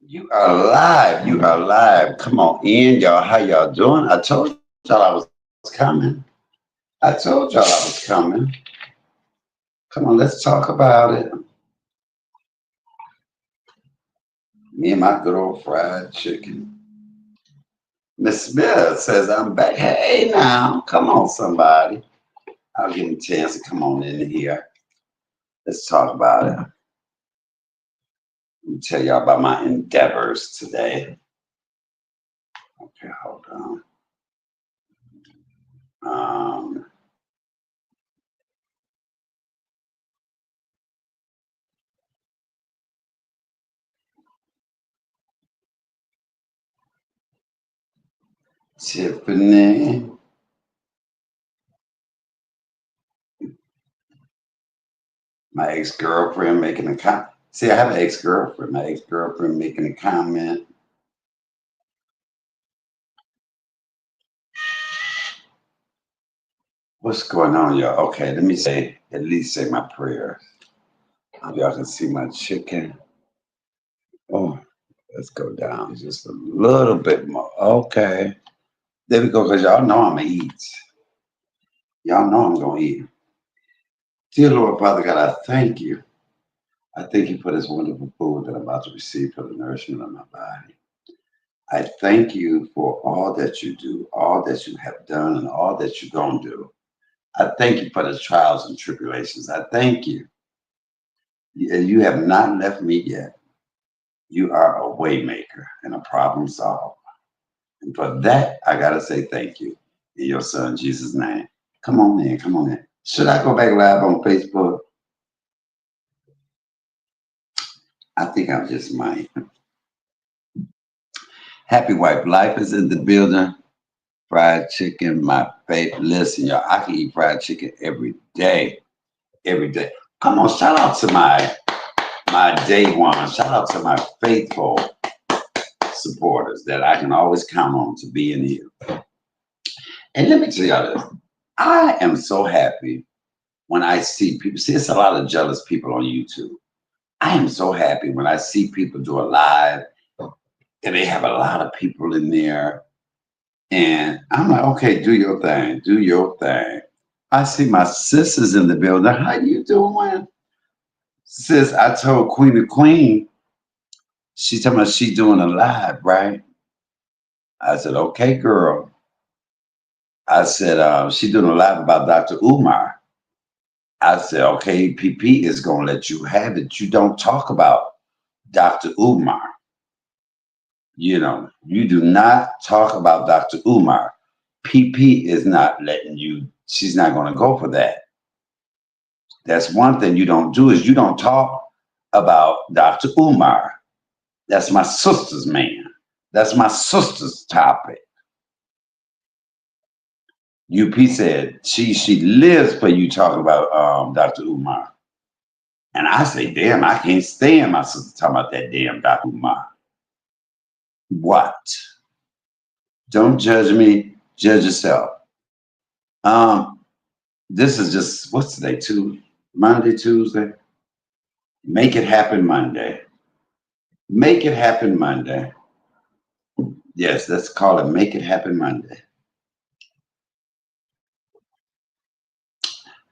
You are live. You are live. Come on in, y'all. How y'all doing? I told y'all I was coming. I told y'all I was coming. Come on, let's talk about it. Me and my good old fried chicken. Miss Smith says I'm back. Hey now, come on, somebody. I'll give him a chance to come on in here. Let's talk about it. Let me tell y'all about my endeavors today. Okay, hold on. Um, Tiffany, my ex-girlfriend making a comment. See, I have an ex-girlfriend. My ex-girlfriend making a comment. What's going on, y'all? Okay, let me say, at least say my prayers. Y'all can see my chicken. Oh, let's go down just a little bit more. Okay. There we go, because y'all know I'm going to eat. Y'all know I'm going to eat. Dear Lord, Father God, I thank you. I thank you for this wonderful food that I'm about to receive for the nourishment of my body. I thank you for all that you do, all that you have done, and all that you're going to do. I thank you for the trials and tribulations. I thank you. You have not left me yet. You are a waymaker and a problem solver. And for that, I got to say thank you in your son, Jesus' name. Come on in, come on in. Should I go back live on Facebook? I think I just might. Happy Wife Life is in the building. Fried chicken, my favorite. Listen, y'all, I can eat fried chicken every day. Every day. Come on, shout out to my day one. Shout out to my faithful supporters that I can always count on to be in here. And let me tell y'all this. I am so happy when I see people. See, it's a lot of jealous people on YouTube. I am so happy when I see people do a live and they have a lot of people in there. And I'm like, okay, do your thing. Do your thing. I see my sisters in the building. How you doing? Sis, I told Queen of Queen, she told me she doing a live, right? I said, okay, girl. I said, she doing a live about Dr. Umar. I said, okay, PP is going to let you have it. You don't talk about Dr. Umar. You know, you do not talk about Dr. Umar. PP is not letting you, she's not going to go for that. That's one thing you don't do is you don't talk about Dr. Umar. That's my sister's man. That's my sister's topic. UP said she lives for you talking about Dr. Umar. And I say, damn, I can't stand my sister talking about that damn Dr. Umar. What? Don't judge me, judge yourself. Um, this is just what's today? Monday, Tuesday. Make it happen Monday. Make it happen Monday. Yes, let's call it Make It Happen Monday.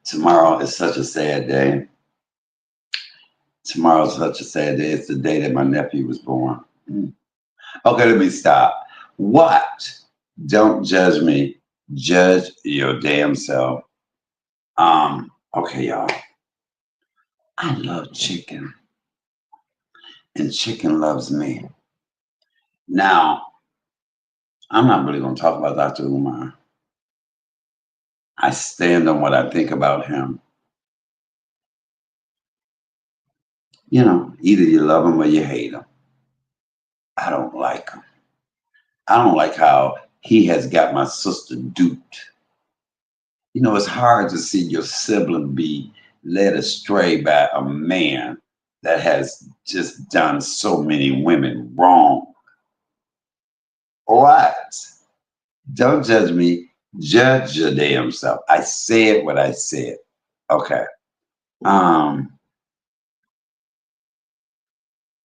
Tomorrow is such a sad day. Tomorrow's such a sad day. It's the day that my nephew was born. Okay, let me stop. What? Don't judge me. Judge your damn self. Okay, y'all. I love chicken, and chicken loves me. Now, I'm not really gonna talk about Dr. Umar. I stand on what I think about him. You know, either you love him or you hate him. I don't like him. I don't like how he has got my sister duped. You know, it's hard to see your sibling be led astray by a man that has just done so many women wrong. What? Don't judge me. Judge your damn self. I said what I said. Okay. Um,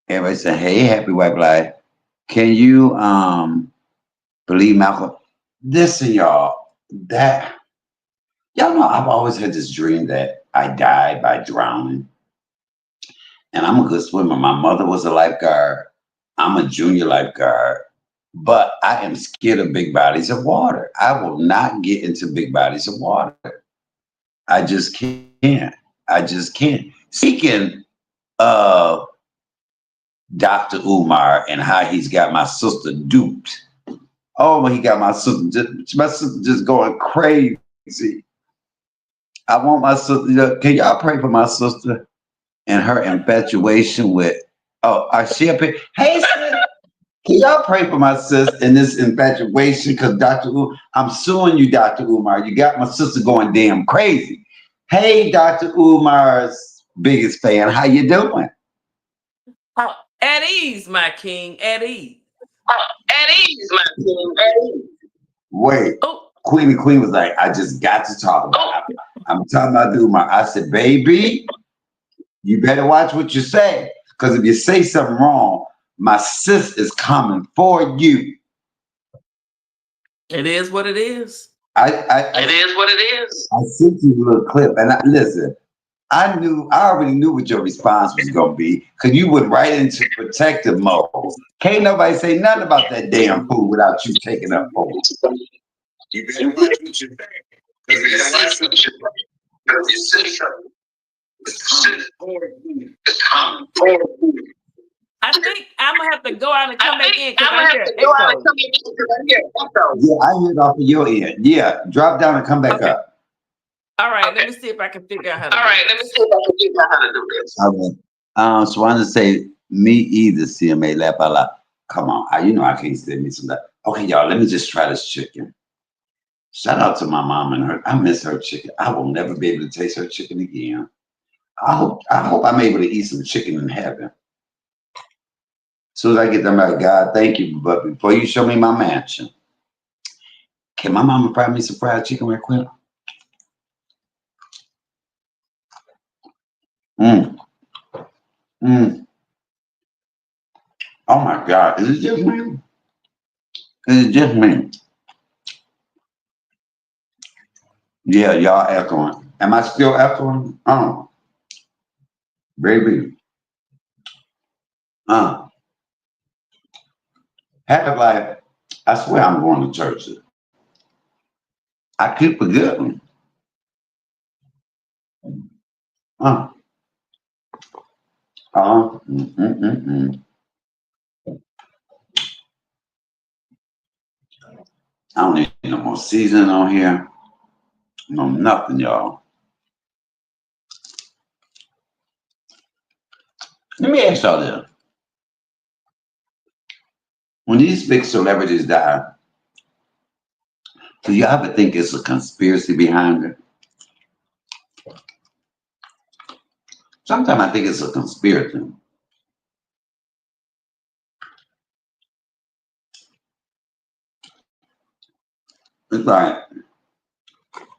Everybody said, "Hey, happy white life. Can you believe Malcolm?" Listen, y'all. That y'all know I've always had this dream that I died by drowning, and I'm a good swimmer. My mother was a lifeguard. I'm a junior lifeguard, but I am scared of big bodies of water. I will not get into big bodies of water. I just can't. I just can't. Speaking of Dr. Umar and how he's got my sister duped. Oh, he got my sister just going crazy. I want my sister. Can y'all pray for my sister and her infatuation with? Oh, I she up here. Hey, sis, can y'all pray for my sis and this infatuation? Because I'm suing you, Dr. Umar. You got my sister going damn crazy. Hey, Dr. Umar's biggest fan. How you doing? Oh, at ease, my king, at ease. At ease, my king. At ease. Wait, Oh, Queen was like, I just got to talk about it. I'm talking about Umar. I said, baby, you better watch what you say. Because if you say something wrong, my sis is coming for you. it is what it is. It is what it is. I sent you a little clip, and listen. I already knew what your response was gonna be, because you went right into protective mode. Can't nobody say nothing about that damn food without you taking up for it. You better watch what you say. Because if you say something, because you say something, it's coming for you. I think I'm gonna have to go out and I come back think in because I'm I gonna have hear to an go out and echo. come in because I hear an echo. Yeah, I hear it off of your end. Yeah, drop down and come back Okay. up. All right. Let Okay. me see if I can figure out how to All do right, let me see this. if I can figure out how to do this. Okay. So I want to say me either, CMA la ba la. Come on, you know I can't say me some that. Okay, y'all, let me just try this chicken. Shout out to my mom and her. I miss her chicken. I will never be able to taste her chicken again. I hope I'm able to eat some chicken in heaven. As soon as I get them right, God, thank you. But before you show me my mansion, can my mama fry me some fried chicken right quick? Mm, mm. Oh my God, is it just me? Is it just me? Yeah, y'all echoing. Am I still echoing? Baby. Uh, Happy life. I swear I'm going to church. I keep forgetting. Uh, uh, mm, mm, mm, mm. I don't need no more seasoning on here. No nothing, y'all. Let me ask y'all this. When these big celebrities die, do you ever think it's a conspiracy behind it? Sometimes I think it's a conspiracy. It's like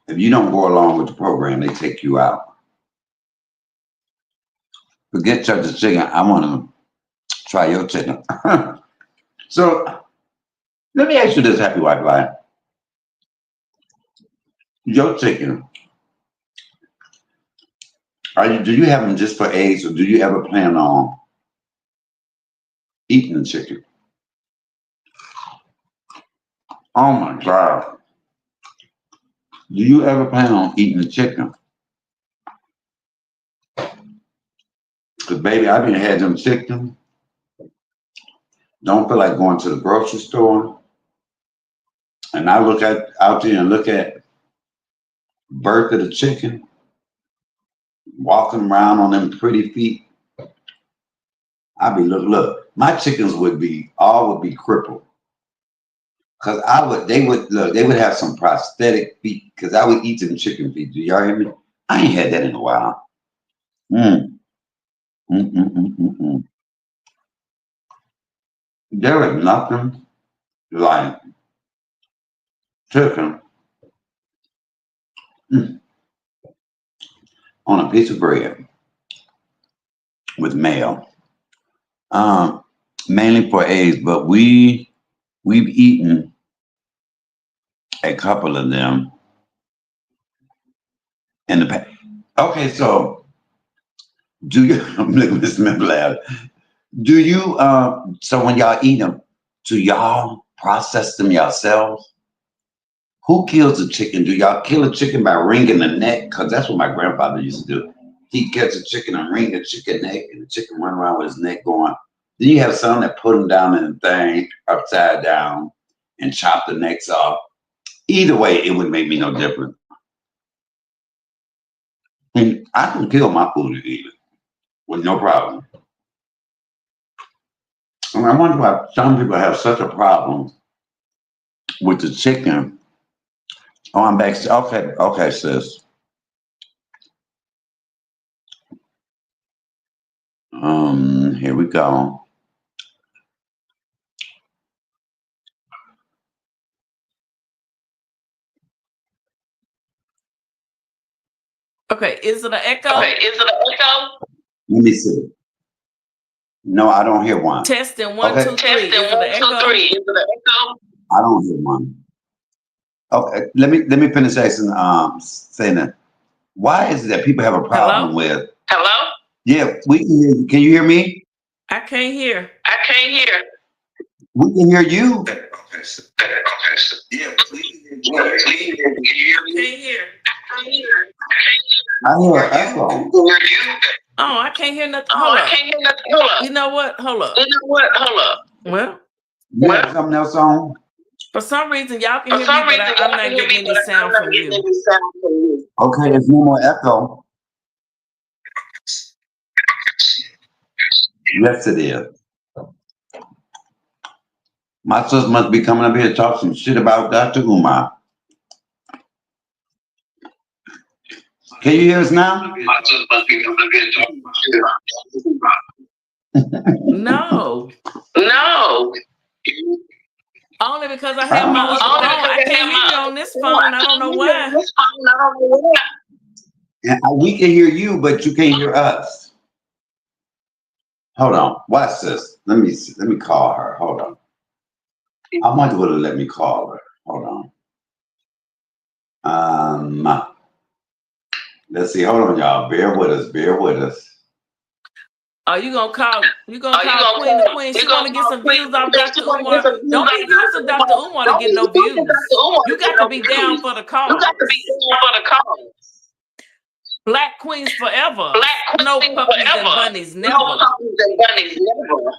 if you don't go along with the program, they take you out. Forget church's chicken. I want to try your chicken. So let me ask you this, Happy White Life. Your chicken, do you have them just for eggs, or do you ever plan on eating the chicken? Oh my God. Do you ever plan on eating the chicken? Because baby, I've been had them chicken. Don't feel like going to the grocery store. And I look at out there and look at birth of the chicken, walking around on them pretty feet. I'd be look, my chickens would be crippled. Cause they would have some prosthetic feet. Cause I would eat them chicken feet. Do y'all hear me? I ain't had that in a while. Mm, mm. There is nothing like chicken mm, on a piece of bread with mayo. Um, mainly for eggs, but we've eaten a couple of them in the past. Okay, so do you look at Miss Smith laugh. Do you so when y'all eat them, do y'all process them yourselves? Who kills the chicken? Do y'all kill a chicken by wringing the neck? Because that's what my grandfather used to do. He'd catch a chicken and wring the chicken neck, and the chicken run around with his neck going. Then you have some that put them down in the thing upside down and chop the necks off. Either way, it would make me no difference. And I can kill my food and eat it with no problem. And I wonder why some people have such a problem with the chicken. Oh, I'm back. Okay, okay, sis. Here we go. Okay, is it an echo? Okay, is it an echo? Let me see. No, I don't hear one. Testing one, Okay. two, three. Testing Is it an 1, 2, echo? 3. Is it an echo? I don't hear one. Okay, let me finish saying that. Why is it that people have a problem Hello? with? Hello? Yeah, we can hear you. Can you hear me? I can't hear. I can't hear. We can hear you. Okay, so, yeah, please. Can you hear me? Can't hear. I can't hear. I hear an echo. Can you hear you? Oh, I can't hear nothing. Oh, Hold I up. can't hear nothing. Hold up. You know what? Hold up. You know what? Hold up. Well, You have something else on? for some reason y'all can For hear me, some but reason, I'm y'all not can hear getting me, any but I'm sound not from getting you. any sound from you. Okay, there's no more echo. Yes, it is. My sister must be coming up here to talk some shit about Dr. Umar. Can you hear us now? My sister must be coming up here to talk about shit. No. No. Only because I have my other Only phone. because I I can't have hear my you on other this phone. phone. I I don't can't know hear you on why. this phone. I don't know why. And we can hear you, but you can't hear us. Hold on. Watch this. Let me call her. Hold on. I wonder will it let me call her. Hold on. Let's see. Hold on, y'all. Bear with us. Bear with us. Are you gonna call? You gonna Are you call gonna Queen the call? Queen? You She gonna want to get call some Queen views the off Queen? She Dr. wanna get Umar. some views Don't on be using Dr. Dr. Umar. Umar to Don't get be no using Dr. views. Umar You to get got to no be down views. for the You got to be cause. down for the cause. Black queens forever. Black No queen puppies and forever. bunnies, No never. puppies and bunnies, never.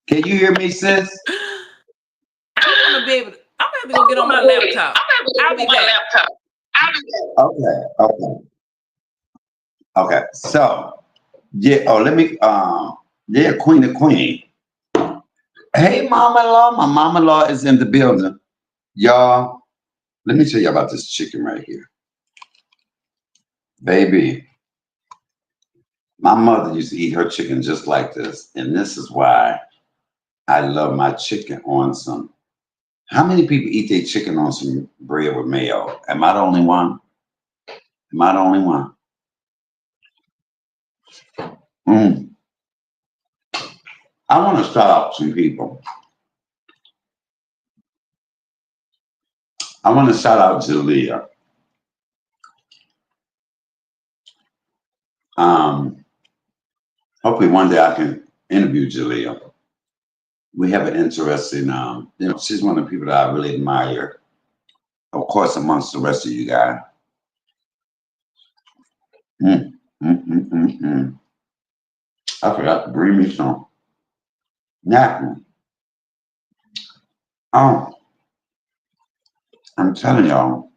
Can you hear me, sis? I want to be able to. I'm gonna have to I'm go get on my gonna get laptop. I'll be my back. laptop. I'll be back. Okay. Okay. So yeah. Oh, let me. Yeah, Queen the Queen. Hey, mama-in-law. My mama-in-law is in the building. Y'all, let me tell you about this chicken right here. Baby, my mother used to eat her chicken just like this. And this is why I love my chicken on some. How many people eat their chicken on some bread with mayo? Am I the only one? Am I the only one? Mm. I want to shout out some people. I want to shout out Jalea. Um, Hopefully one day I can interview Jalea. We have an interesting, she's one of the people that I really admire. Of course, amongst the rest of you guys. Mm, mm. I forgot to bring me some napkin. Oh, I'm telling y'all,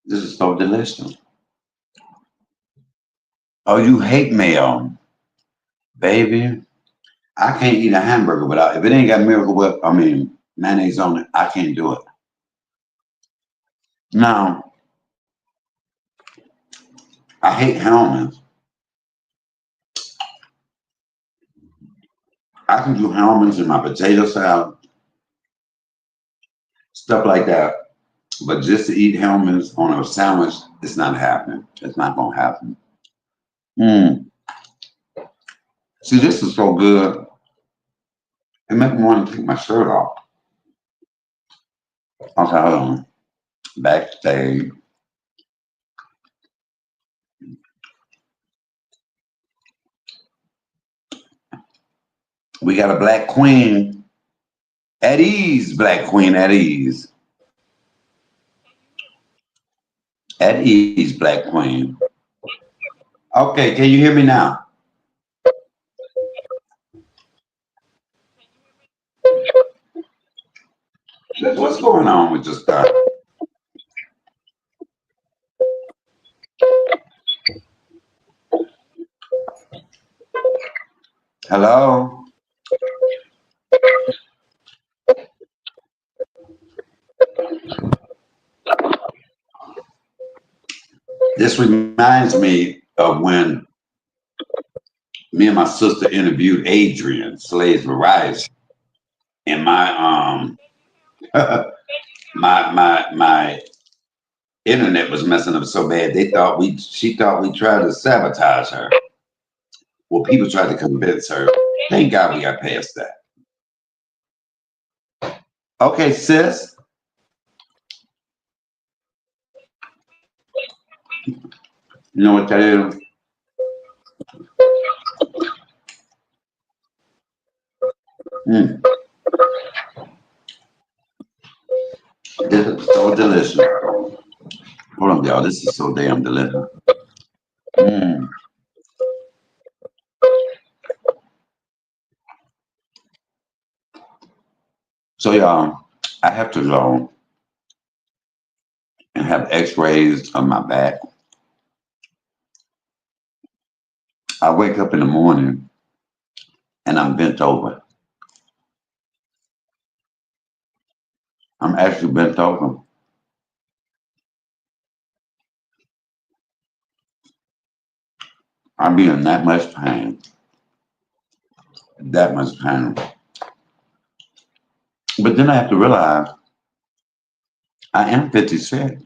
this is so delicious. Oh, you hate mayo, baby. I can't eat a hamburger without, if it ain't got Miracle Whip, mayonnaise on it, I can't do it. Now, I hate Hellman's. I can do Hellman's in my potato salad, stuff like that. But just to eat Hellman's on a sandwich, it's not happening. It's not gonna happen. Mm. See, this is so good. It makes me want to take my shirt off. Okay, hold on. Backstage. We got a black queen at ease, black queen at ease. At ease, black queen. Okay, can you hear me now? What's going on with this stuff? Hello? This reminds me of when me and my sister interviewed Adrian Slaves Variety, and my internet was messing up so bad they thought she thought we tried to sabotage her. Well, people tried to convince her. Thank God we got past that. Okay, sis. You know what that is? Mm, this is so delicious. Hold on, y'all. This is so damn delicious. Mm. So, y'all, I have to go and have X-rays on my back. I wake up in the morning and I'm bent over. I'm actually bent over. I'm in that much pain. That much pain. But then I have to realize I am 56.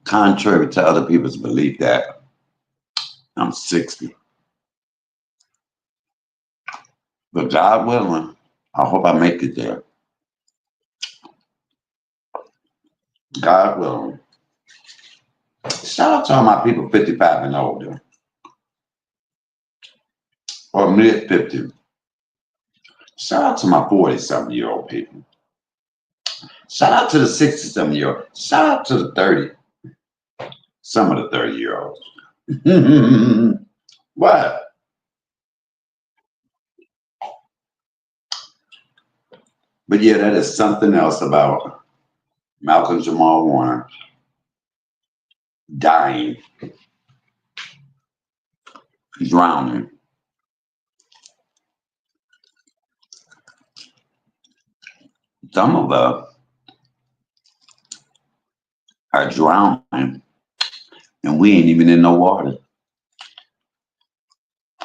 Contrary to other people's belief that I'm 60. But God willing, I hope I make it there. God willing. Shout out to all my people 55 and older, or mid 50. Shout out to my 40-something-year-old people. Shout out to the 60-something-year-old. Shout out to the 30, some of the 30-year-olds. What? But yeah, that is something else about Malcolm Jamal Warner dying, drowning. Some of us are drowning and we ain't even in no water.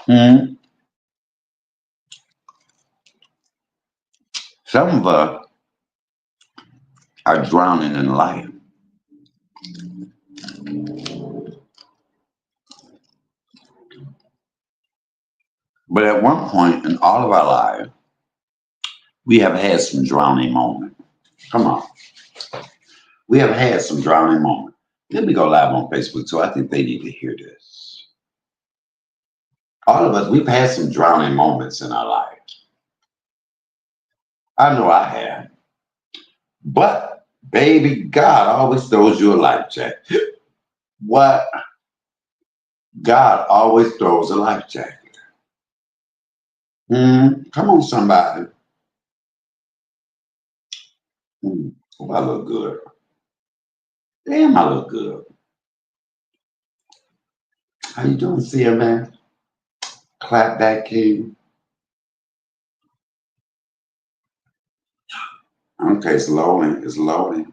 Hmm. Some of us are drowning in life. But at one point in all of our lives, we have had some drowning moments. Come on. We have had some drowning moments. Let me go live on Facebook too. I think they need to hear this. All of us, we've had some drowning moments in our lives. I know I have. But, baby, God always throws you a life jacket. What? God always throws a life jacket. Come on, somebody. Oh, I look good. Damn, I look good. How you doing, CMA? Clap back, King. Okay, it's loading. It's loading.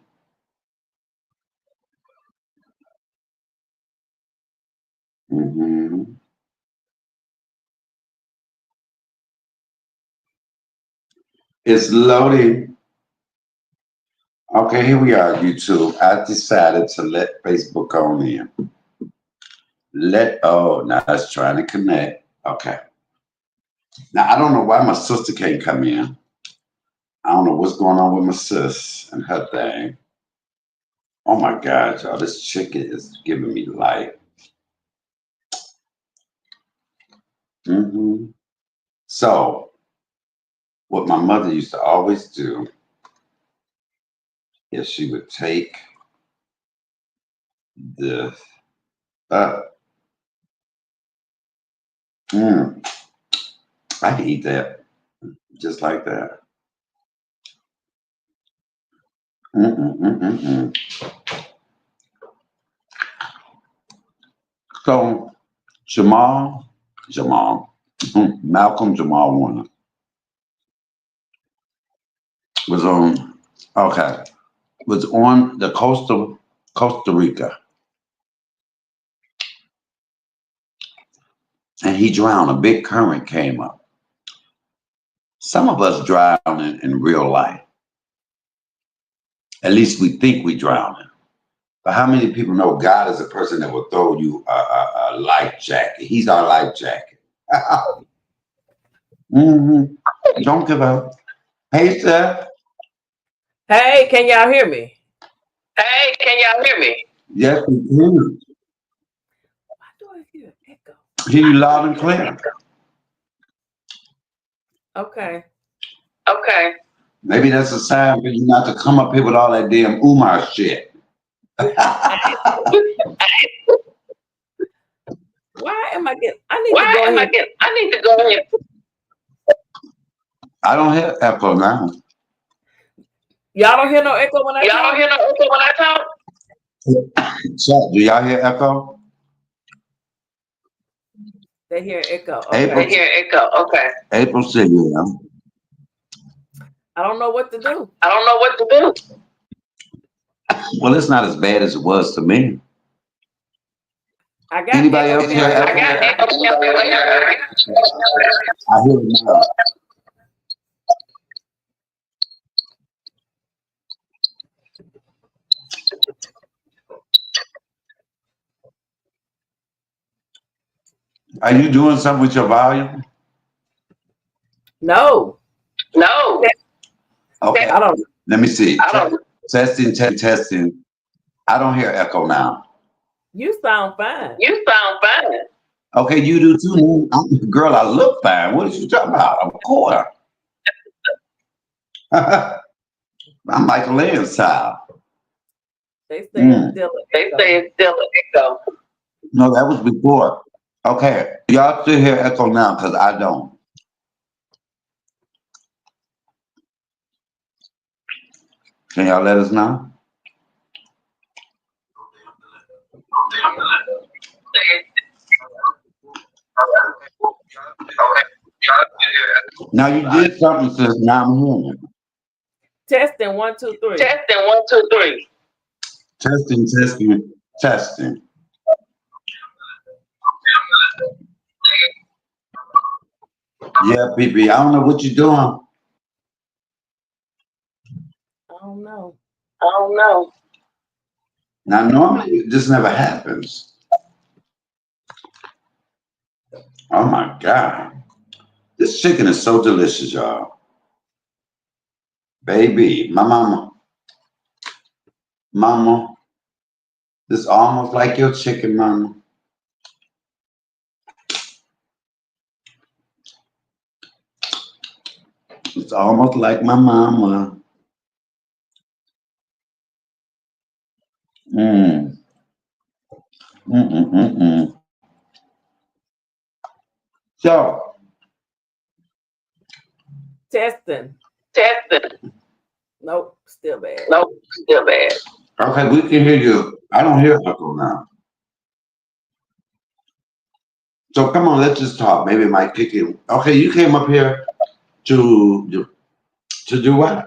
hmm It's loading. Okay, here we are, YouTube. I decided to let Facebook on in. Now it's trying to connect. Okay. Now I don't know why my sister can't come in. I don't know what's going on with my sis and her thing. Oh my God, y'all, this chicken is giving me life. So, what my mother used to always do is she would take this up. Mm, I can eat that just like that. Mm-mm-mm-mm-mm. So, Malcolm Jamal Warner was on, okay, was on the coast of Costa Rica, and he drowned. A big current came up. Some of us drown in real life. At least we think we drowning. But how many people know God is a person that will throw you a life jacket? He's our life jacket. Don't give up. Hey, Seth. Hey, can y'all hear me? Hey, can y'all hear me? Yes, we can. Why do I hear echo? Hear you loud and clear. Okay. Okay. Maybe that's a sign for you not to come up here with all that damn Umar shit. Why am I getting? I need to Why go am I ahead. getting? I need to go ahead. I don't hear echo now. Y'all don't hear no echo when I Y'all talk? don't hear no echo when I talk? So, do y'all hear echo? They hear echo. Okay. April, They hear echo. Okay. April said, yeah. I don't know what to do. I don't know what to do. Well, it's not as bad as it was to me. I got Anybody echo else hear everywhere. I echo? got echo everywhere. I hear it now. Are you doing something with your volume? No. No. Okay. I don't. Let me see. I don't. Testing, testing. I don't hear echo now. You sound fine. You sound fine. Okay, you do too. Girl, I look fine. What are you talking about? I'm a quarter. I'm Michael Land's child. They say it's still an They echo. say it's still an echo. No, that was before. Okay, y'all still hear echo now because I don't. Can y'all let us know? Now you did something since now I'm hearing it. Testing 1, 2, 3. Testing 1, 2, 3. Testing, testing, testing. Yeah, BB, I don't know what you're doing. I don't know. I don't know. Now, normally this never happens. Oh my God. This chicken is so delicious, y'all. Baby, my mama, this is almost like your chicken, mama. It's almost like my mama. Mm. Mm-mm-mm-mm. So, Testing. Testing. Nope. Still bad. Nope. Still bad. okay, we can hear you. I don't hear echo now. So come on, let's just talk. Maybe it might kick in. Okay, you came up here to do what?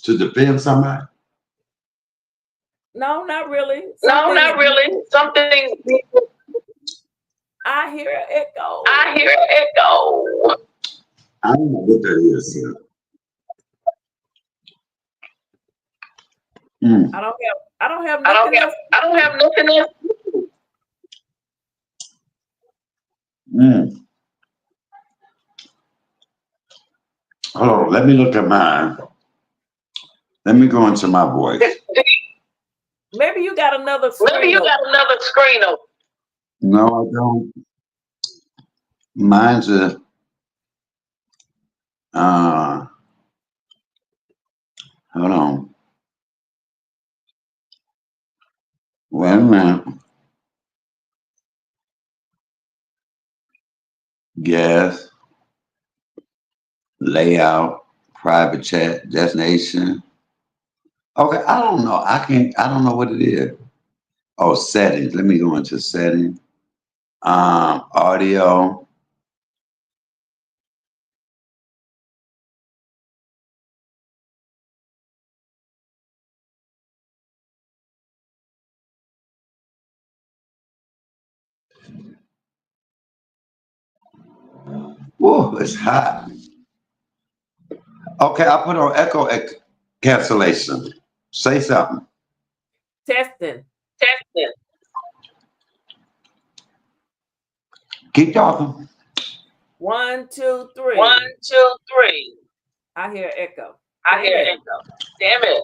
To defend somebody? No, not really. No, not really. Something. I hear an echo. I hear echo. I don't know what that is, sir. Mm. I don't have nothing else. I don't have nothing else. Mm. Hold on, let me look at mine. Let me go into my voice. Maybe you got another Maybe screen you open. got another screen open. No, I don't. Mine's a uh hold on. Wait a minute. Yes, layout, private chat, destination. Okay, I don't know. I don't know what it is. Oh, settings. Let me go into settings. Audio. Whoa, it's hot. Okay, I put on cancellation. Say something. Testing. Testing. Keep talking. 1, 2, 3. 1, 2, 3. I hear echo. I Damn hear it. echo. Damn it.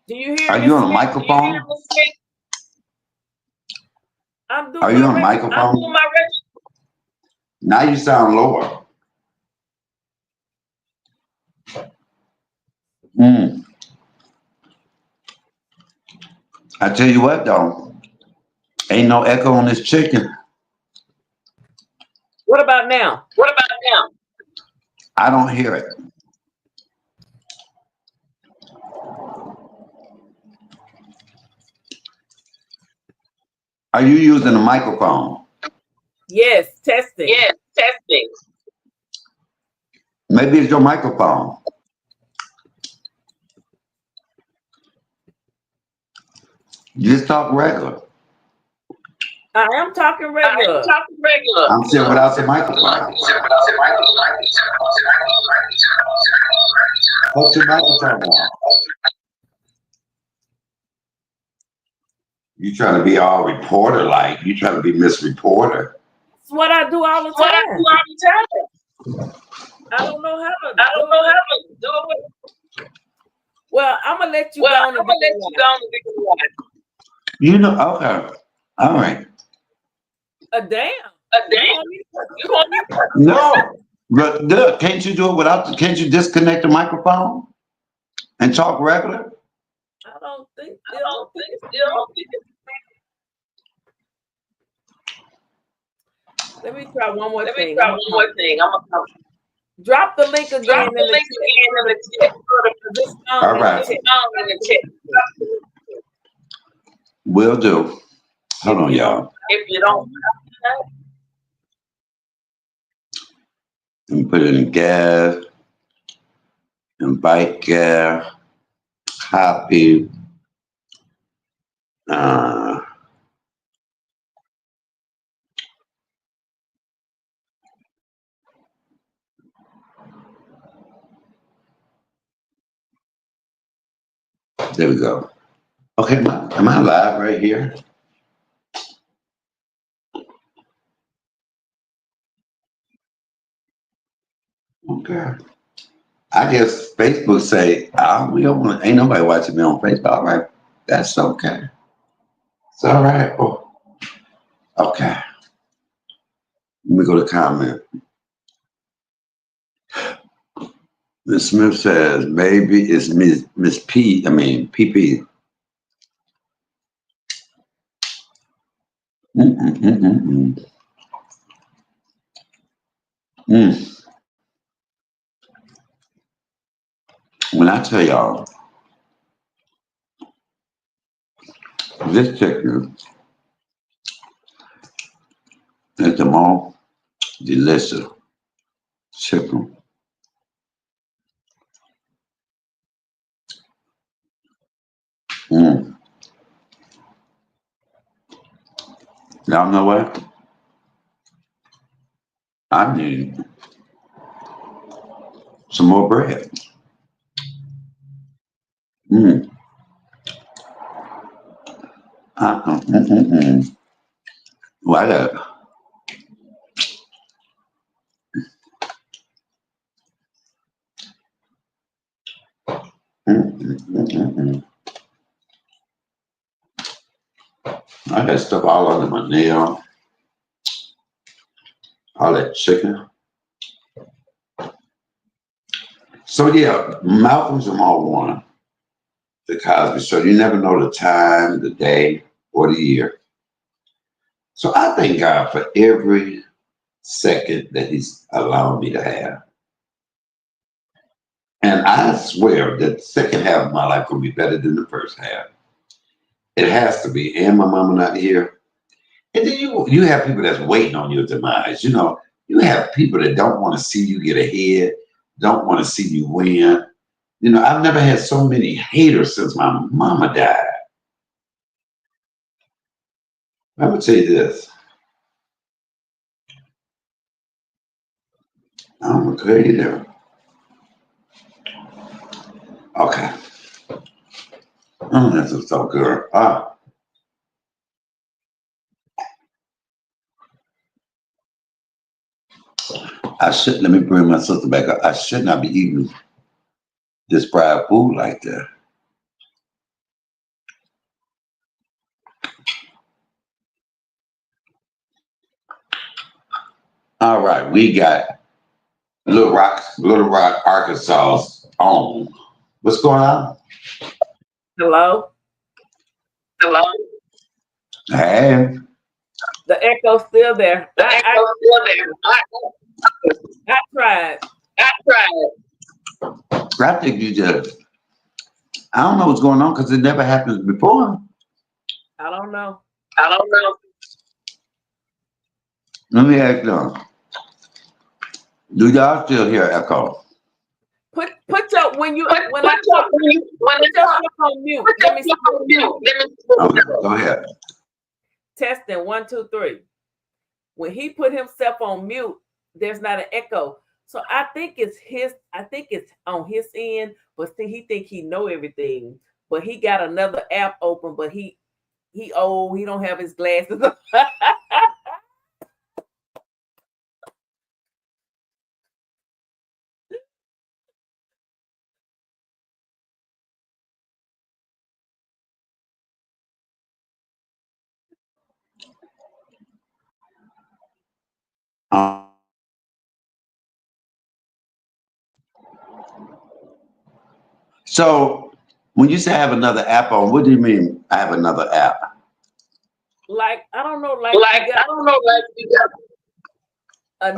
Do you hear Are me? you on a Smith? microphone? I'm doing Are you my on a record. I'm microphone? doing my record. Now you sound lower. Mm. I tell you what though, ain't no echo on this chicken. What about now? What about now? I don't hear it. Are you using a microphone? Yes, testing. Yes, testing. Maybe it's your microphone. Just talk regular. I am talking I am regular. talking regular. I'm saying without the microphone. Put your microphone on. You trying to be all reporter like. You trying to be Miss Reporter. That's what I do all the What I do time. all the time. I don't know how to I don't know do how it. to do it. Well, I'm going to let you Well, go I'm on and gonna do let you go on and do what? You know, okay. All right. a damn. A You damn. want me to- You want me to? No. But look, can't you do it without can't you disconnect the microphone and talk regular? I don't think. I don't think still. Let me try one more Let me thing. try one more thing. I'm gonna Drop the link again drop in the the link chat. again in the chat. This song All in the right. chat. In the chat. Will do. Hold on, y'all. If you don't, Let me put it in gas, invite gas, copy. Uh, there we go. Okay, am I live right here? Okay. I guess Facebook say, we don't want, ain't nobody watching me on Facebook. All right, that's okay. It's all right. Oh, okay. Let me go to comment. Miss Smith says, maybe it's Miss P, I mean, PP. Mm-mm-mm-mm-mm. Mm. When I tell y'all, this chicken is the most delicious chicken. Mm. Y'all know what? I need some more bread. Mm. Mm-mm-mm-mm. Why that? I had stuff all under my nail, all that chicken. So yeah, Malcolm Jamal won the Cosby Show. You never know the time, the day, or the year. So I thank God for every second that He's allowed me to have. And I swear that the second half of my life will be better than the first half. It has to be. And my mama not here. And then you have people that's waiting on your demise. You know, you have people that don't want to see you get ahead, don't want to see you win. You know, I've never had so many haters since my mama died. I'm gonna tell you this. I'm gonna tell you that. Okay. This is so good. I should let me bring my sister back up. I should not be eating this fried food like that. All right, we got Little Rock, Arkansas on. What's going on? Hello? Hello? Hey, The echo's still there. The echo's still there. I tried. I tried. I think you just, I don't know what's going on because it never happened before. I don't know. I don't know. Let me ask you, do y'all still hear echo? Put your when you when Put I talk, your put yourself on mute. put Let me yourself on mute. Let me Okay, go ahead. testing 1, 2, 3. When he put himself on mute, there's not an echo. So I think it's on his end, but see, he think he know everything. But he got another app open, but he old, he don't have his glasses on. So when you say I have another app on, what do you mean I have another app? Like I don't know, like like I don't know, like you got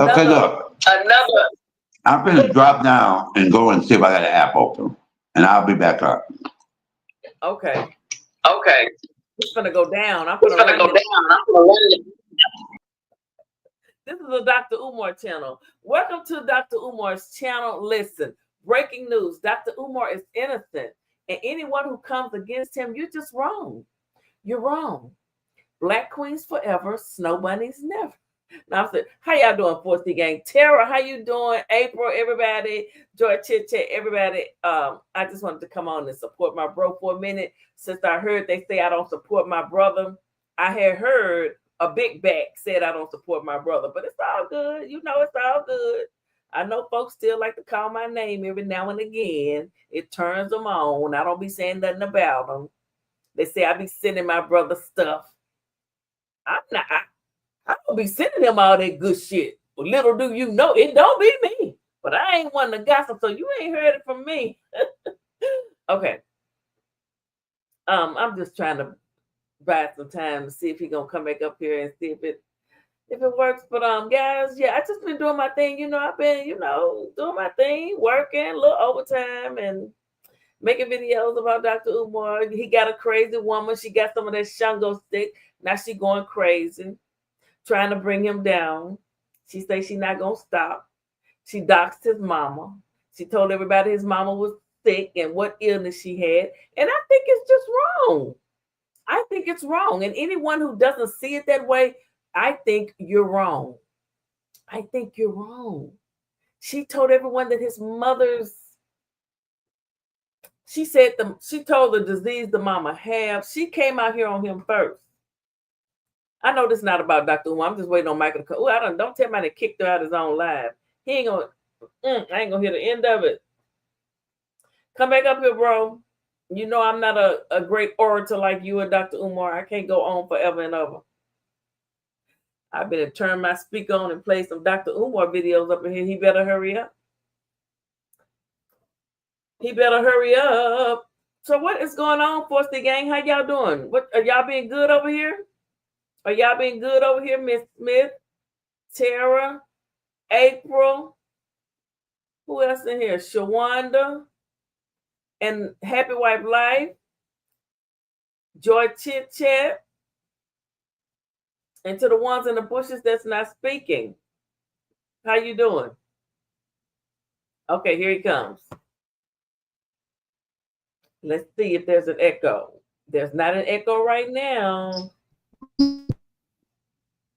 another. Okay, look, another. I'm gonna drop down and go and see if I got an app open, and I'll be back up. Okay, Okay. it's gonna go down. I'm It's gonna gonna go run down. it. I'm gonna run it. This is the Dr. Umar channel. Welcome to Dr. Umar's channel. Listen, breaking news. Dr. Umar is innocent, and anyone who comes against him, you're just wrong. You're wrong. Black queens forever, snow bunnies never. Now I said, how y'all doing, 4C gang? Tara, how you doing? April, everybody, Joy Chit Chat, everybody. I just wanted to come on and support my bro for a minute. Since I heard they say I don't support my brother, I had heard a big back said I don't support my brother, but it's all good. You know, it's all good. I know folks still like to call my name every now and again. It turns them on. I don't be saying nothing about them. They say I be sending my brother stuff. I'm not. I don't be sending him all that good shit. But little do you know, it don't be me. But I ain't one to gossip, so you ain't heard it from me. Okay. I'm just trying to buy some time to see if he gonna come back up here and see if it works. But guys, yeah, I just been doing my thing. You know, I've been, doing my thing, working, a little overtime and making videos about Dr. Umar. He got a crazy woman. She got some of that Shango stick. Now she going crazy, trying to bring him down. She say she not gonna stop. She doxed his mama. She told everybody his mama was sick and what illness she had. And I think it's just wrong. I think it's wrong. And anyone who doesn't see it that way, I think you're wrong. I think you're wrong. She told everyone that his mother's, she told the disease the mama had. She came out here on him first. I know this is not about Dr. Umar. I'm just waiting on Michael to come. Oh, don't tell me they kicked her out his own live. He ain't gonna, I ain't gonna hear the end of it. Come back up here, bro. You know I'm not a great orator like you and Dr. Umar. I can't go on forever and ever. I better turn my speaker on and play some Dr. Umar videos up in here. He better hurry up. He better hurry up. So what is going on, Forty Gang? How y'all doing? What are y'all being good over here? Are y'all being good over here, Miss Smith, Tara, April? Who else in here? Shawanda and Happy Wife Life. Joy Chit Chat. And to the ones in the bushes that's not speaking. How you doing? Okay, here he comes. Let's see if there's an echo. There's not an echo right now.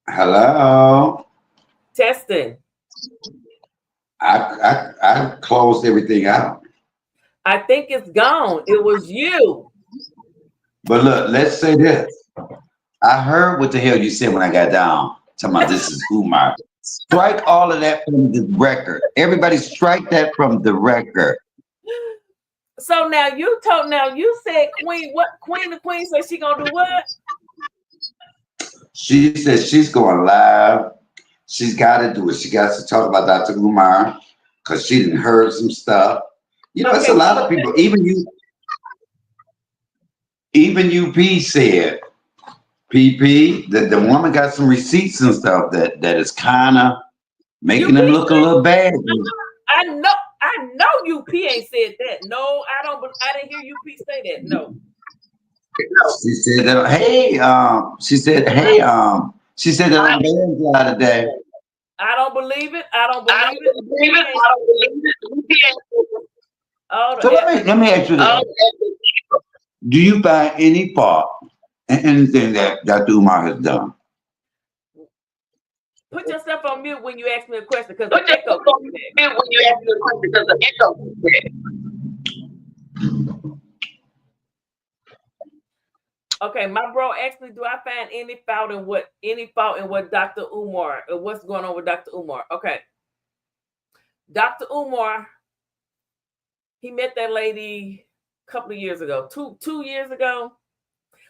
Hello. Testing. I closed everything out. I think it's gone. It was you. But look, let's say this. I heard what the hell you said when I got down. Talking about this is Umar. Strike all of that from the record. Everybody strike that from the record. So now you said Queen, what Queen the Queen said she gonna do what? She said she's going live. She's got to do it. She got to talk about Dr. Umar because she didn't heard some stuff. You know, it's a lot of people. Even UP said, PP, that the woman got some receipts and stuff that is kind of making them look a little bad. I know UP ain't said that. No, I didn't hear UP say that. No. She said that, she said that I'm bad today. I don't believe it. I don't believe it. So let me ask you this. Do you find any fault in anything that Dr. Umar has done? Put yourself on mute when you ask me a question because the echo. Okay, my bro asked me, do I find any fault in what Dr. Umar or what's going on with Dr. Umar? Okay. Dr. Umar, he met that lady a couple of years ago, two years ago.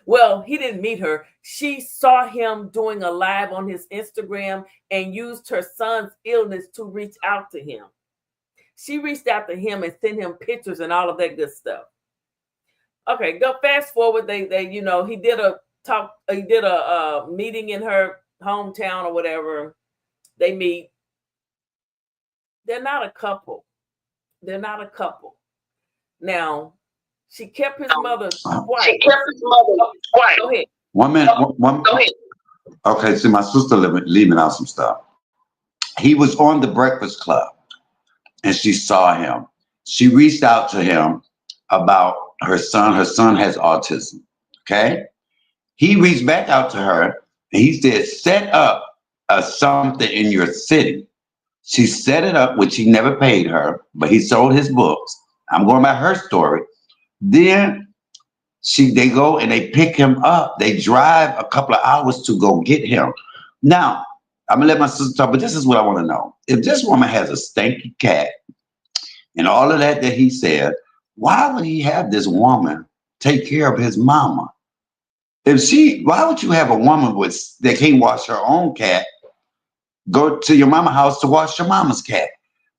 Well, he didn't meet her. She saw him doing a live on his Instagram and used her son's illness to reach out to him. She reached out to him and sent him pictures and all of that good stuff. Okay, go fast forward. They he did a meeting in her hometown or whatever. They meet. They're not a couple. Now, she kept his mother quiet. Go ahead. 1 minute. Go ahead. Okay, see, my sister leaving out some stuff. He was on the Breakfast Club, and she saw him. She reached out to him about her son. Her son has autism. Okay, he reached back out to her, and he said, "Set up something in your city." She set it up, which he never paid her, but he sold his books. I'm going by her story. Then they go and they pick him up. They drive a couple of hours to go get him. Now, I'm gonna let my sister talk, but this is what I want to know. If this woman has a stanky cat and all of that he said, why would he have this woman take care of his mama? Why would you have a woman that can't wash her own cat go to your mama's house to wash your mama's cat?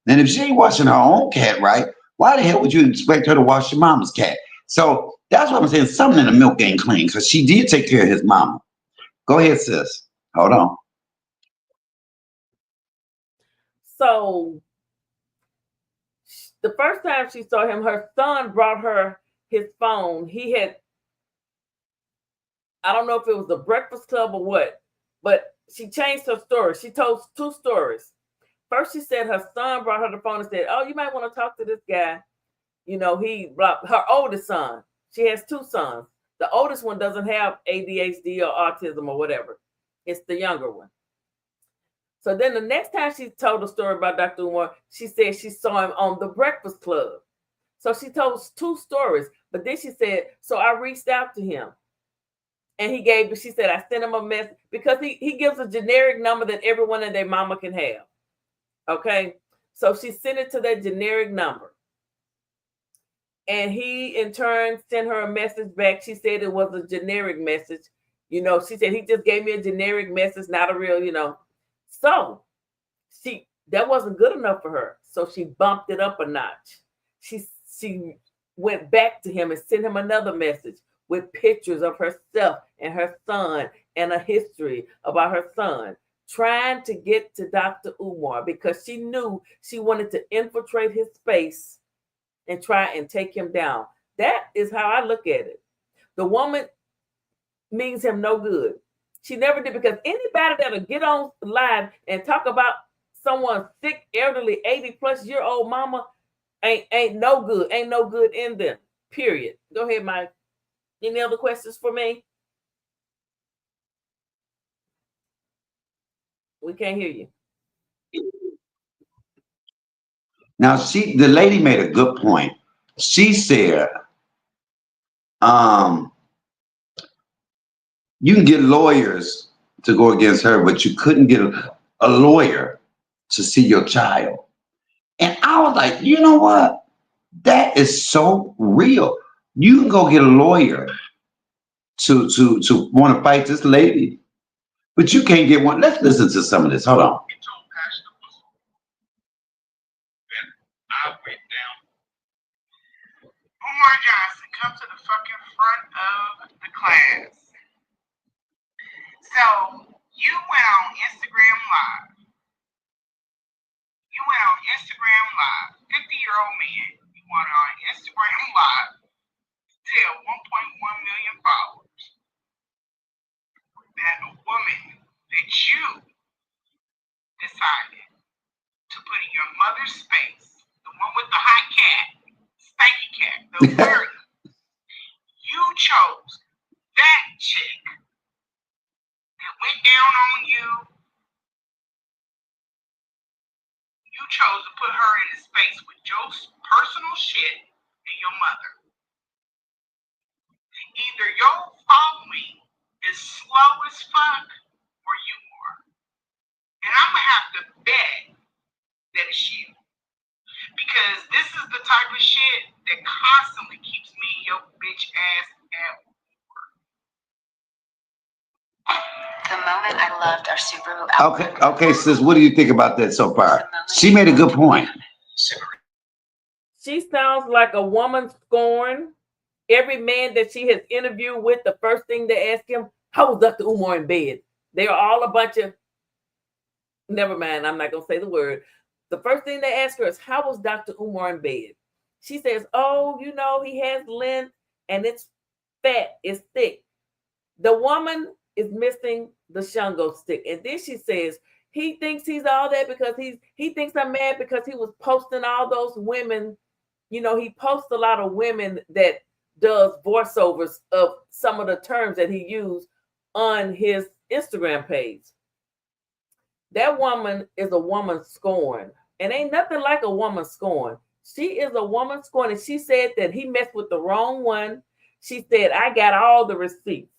Then if she ain't washing her own cat right, why the hell would you expect her to wash your mama's cat? So that's what I'm saying. Something in the milk ain't clean because she did take care of his mama. Go ahead, sis. Hold on. So the first time she saw him, her son brought her his phone. I don't know if it was the Breakfast Club or what, but she changed her story. She told two stories. First, she said her son brought her the phone and said, "Oh, you might want to talk to this guy." You know, her oldest son. She has two sons. The oldest one doesn't have ADHD or autism or whatever. It's the younger one. So then the next time she told a story about Dr. Umar, she said she saw him on the Breakfast Club. So she told two stories. But then she said, so I reached out to him. And she said, I sent him a message because he gives a generic number that everyone and their mama can have. Okay. So she sent it to that generic number. And he in turn sent her a message back. She said it was a generic message. She said he just gave me a generic message, not a real. So that wasn't good enough for her. So she bumped it up a notch. She went back to him and sent him another message with pictures of herself and her son and a history about her son, trying to get to Dr. Umar because she knew she wanted to infiltrate his space and try and take him down. That is how I look at it. The woman means him no good. She never did, because anybody that'll get on live and talk about someone's sick, elderly, 80-plus-year-old mama ain't no good. Ain't no good in them. Period. Go ahead, Mike. Any other questions for me? We can't hear you. Now, the lady made a good point. She said, you can get lawyers to go against her, but you couldn't get a lawyer to see your child. And I was like, you know what? That is so real. You can go get a lawyer to want to fight this lady, but you can't get one. Let's listen to some of this. Hold on. I went down. Umar Johnson, come to the fucking front of the class. So you went on Instagram Live. 50-year-old man. You went on Instagram Live. Tell 1.1 million followers that a woman that you decided to put in your mother's space, the one with the hot cat, stanky cat, the bird, you chose that chick that went down on you. You chose to put her in a space with your personal shit and your mother. Either your following is slow as fuck or you are. And I'm going to have to bet that it's you. Because this is the type of shit that constantly keeps me, your bitch ass, at work. The moment I loved our Subaru outfit. Okay, sis, what do you think about that so far? She made a good point. She sounds like a woman scorned. Every man that she has interviewed with, the first thing they ask him, how was Dr. Umar in bed? They are all a bunch of, never mind, I'm not going to say the word. The first thing they ask her is, how was Dr. Umar in bed? She says, oh, he has length and it's fat, it's thick. The woman is missing the Shango stick. And then she says, he thinks he's all that because he thinks I'm mad because he was posting all those women. He posts a lot of women that does voiceovers of some of the terms that he used on his Instagram page. That woman is a woman scorned. And ain't nothing like a woman scorned. She is a woman scorned. And she said that he messed with the wrong one. She said, I got all the receipts.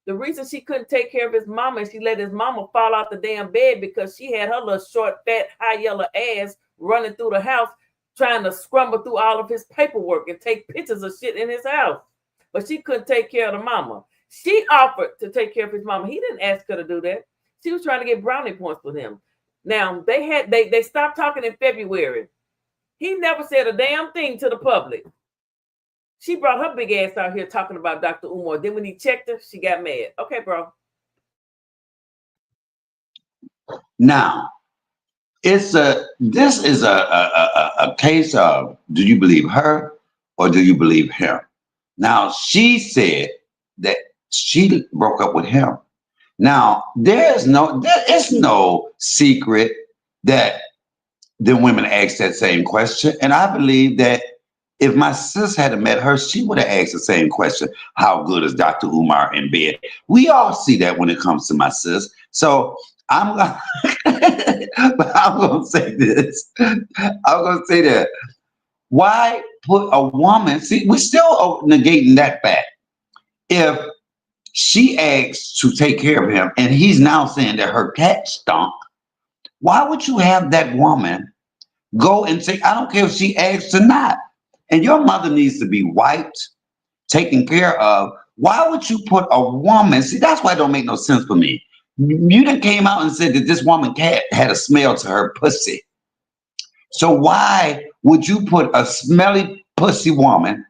The reason she couldn't take care of his mama and she let his mama fall out the damn bed because she had her little short, fat, high yellow ass running through the house trying to scrumble through all of his paperwork and take pictures of shit in his house. But she couldn't take care of the mama. She offered to take care of his mama. He didn't ask her to do that. She was trying to get brownie points with him. Now, they stopped talking in February. He never said a damn thing to the public. She brought her big ass out here talking about Dr. Umar. Then when he checked her, she got mad. Okay, bro. Now, this is a case of, do you believe her or do you believe him? Now, she said that she broke up with him. Now, there is no secret that the women ask that same question. And I believe that if my sis had met her, she would have asked the same question. How good is Dr. Umar in bed? We all see that when it comes to my sis. So I'm going to say this. I'm going to say that. Why put a woman, see, we're still negating that fact. If she asks to take care of him and he's now saying that her cat stunk, why would you have that woman go and say, I don't care if she asks or not. and your mother needs to be wiped, taken care of. Why would you put a woman? See, that's why it don't make no sense for me. You done came out and said that this woman cat had a smell to her pussy. So why would you put a smelly pussy woman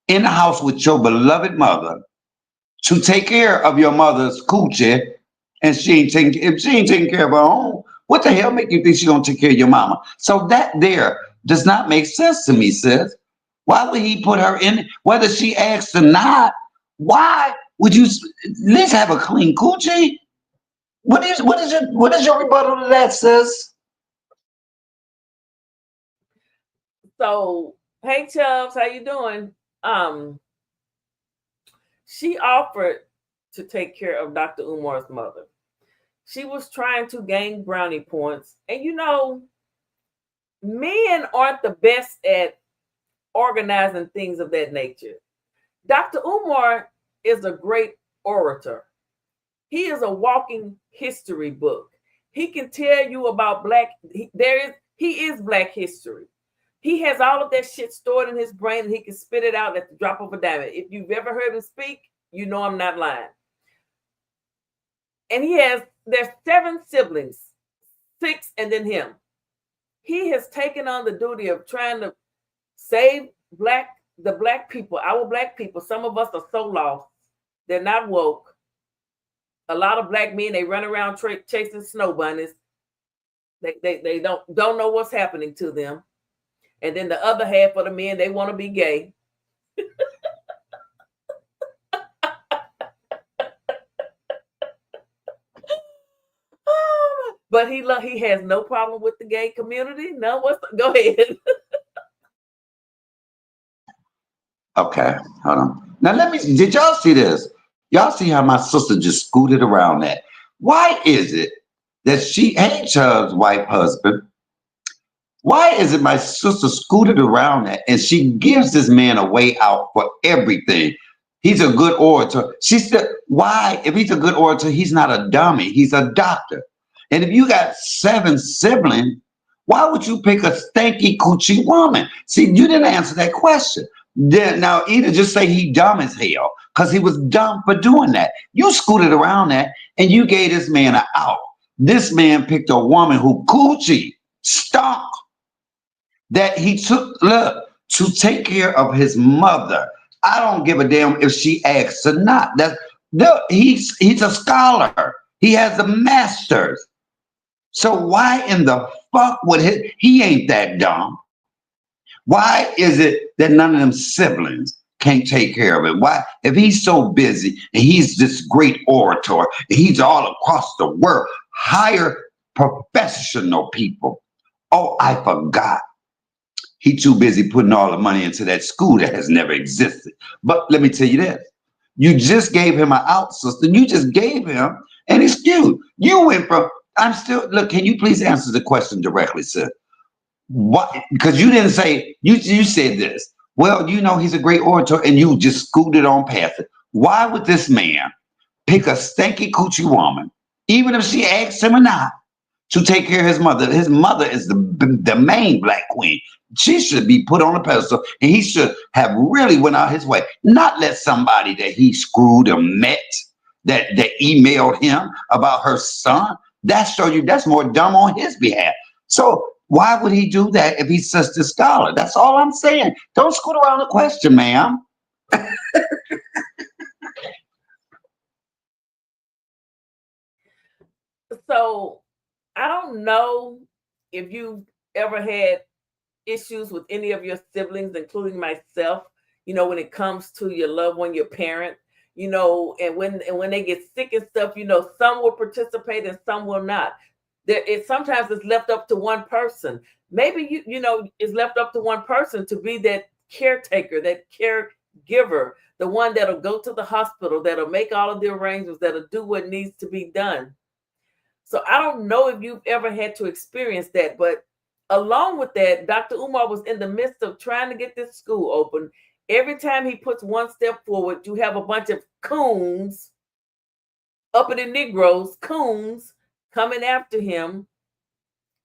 in the house with your beloved mother to take care of your mother's coochie, and if she ain't taking care of her own, what the hell make you think she gonna take care of your mama? So that there does not make sense to me, sis. Why would he put her in? Whether she asks or not, why would you at least have a clean coochie? What is your rebuttal to that, sis? So, hey Chubbs, how you doing? She offered to take care of Dr. Umar's mother. She was trying to gain brownie points. And men aren't the best at organizing things of that nature. Dr. Umar is a great orator. He is a walking history book. He can tell you about he is Black history. He has all of that shit stored in his brain and he can spit it out at the drop of a dime. If you've ever heard him speak, you know I'm not lying. And there's 7 siblings, 6 and then him. He has taken on the duty of trying to save the Black people, our Black people. Some of us are so lost. They're not woke. A lot of Black men, they run around chasing snow bunnies. They don't know what's happening to them. And then the other half of the men, they want to be gay. But he has no problem with the gay community. No, go ahead. Okay, hold on. Now did y'all see this? Y'all see how my sister just scooted around that? Why is it that she ain't Chubb's white husband? Why is it my sister scooted around that and she gives this man a way out for everything? He's a good orator. She said, why, if he's a good orator, he's not a dummy. He's a doctor. And if you got 7 siblings, why would you pick a stanky coochie woman? See, you didn't answer that question. Now, either just say he dumb as hell, because he was dumb for doing that. You scooted around that and you gave this man an out. This man picked a woman who coochie stunk, that he took to take care of his mother. I don't give a damn if she asks or not. He's a scholar. He has a master's. So why in the fuck would he ain't that dumb? Why is it that none of them siblings can't take care of it? Why, if he's so busy and he's this great orator, and he's all across the world, hire professional people. Oh, I forgot. He too busy putting all the money into that school that has never existed. But let me tell you this. You just gave him an out, sister. You just gave him an excuse. You went from, look, can you please answer the question directly, sir? What? Because you didn't say, you said this. Well, he's a great orator and you just scooted on past it. Why would this man pick a stanky coochie woman, even if she asks him or not, to take care of his mother? His mother is the main Black queen. She should be put on a pedestal, and he should have really went out his way, not let somebody that he screwed or met that emailed him about her son. That's more dumb on his behalf. So why would he do that if he's such a scholar? That's all I'm saying. Don't scoot around the question, ma'am. So I don't know if you've ever had issues with any of your siblings, including myself, when it comes to your loved one, your parent, and when they get sick and stuff, some will participate and some will not. Sometimes it's left up to one person. Maybe it's left up to one person to be that caretaker, that caregiver, the one that'll go to the hospital, that'll make all of the arrangements, that'll do what needs to be done. So I don't know if you've ever had to experience that, but along with that, Dr. Umar was in the midst of trying to get this school open. Every time he puts one step forward, you have a bunch of coons, uppity Negroes, coons, coming after him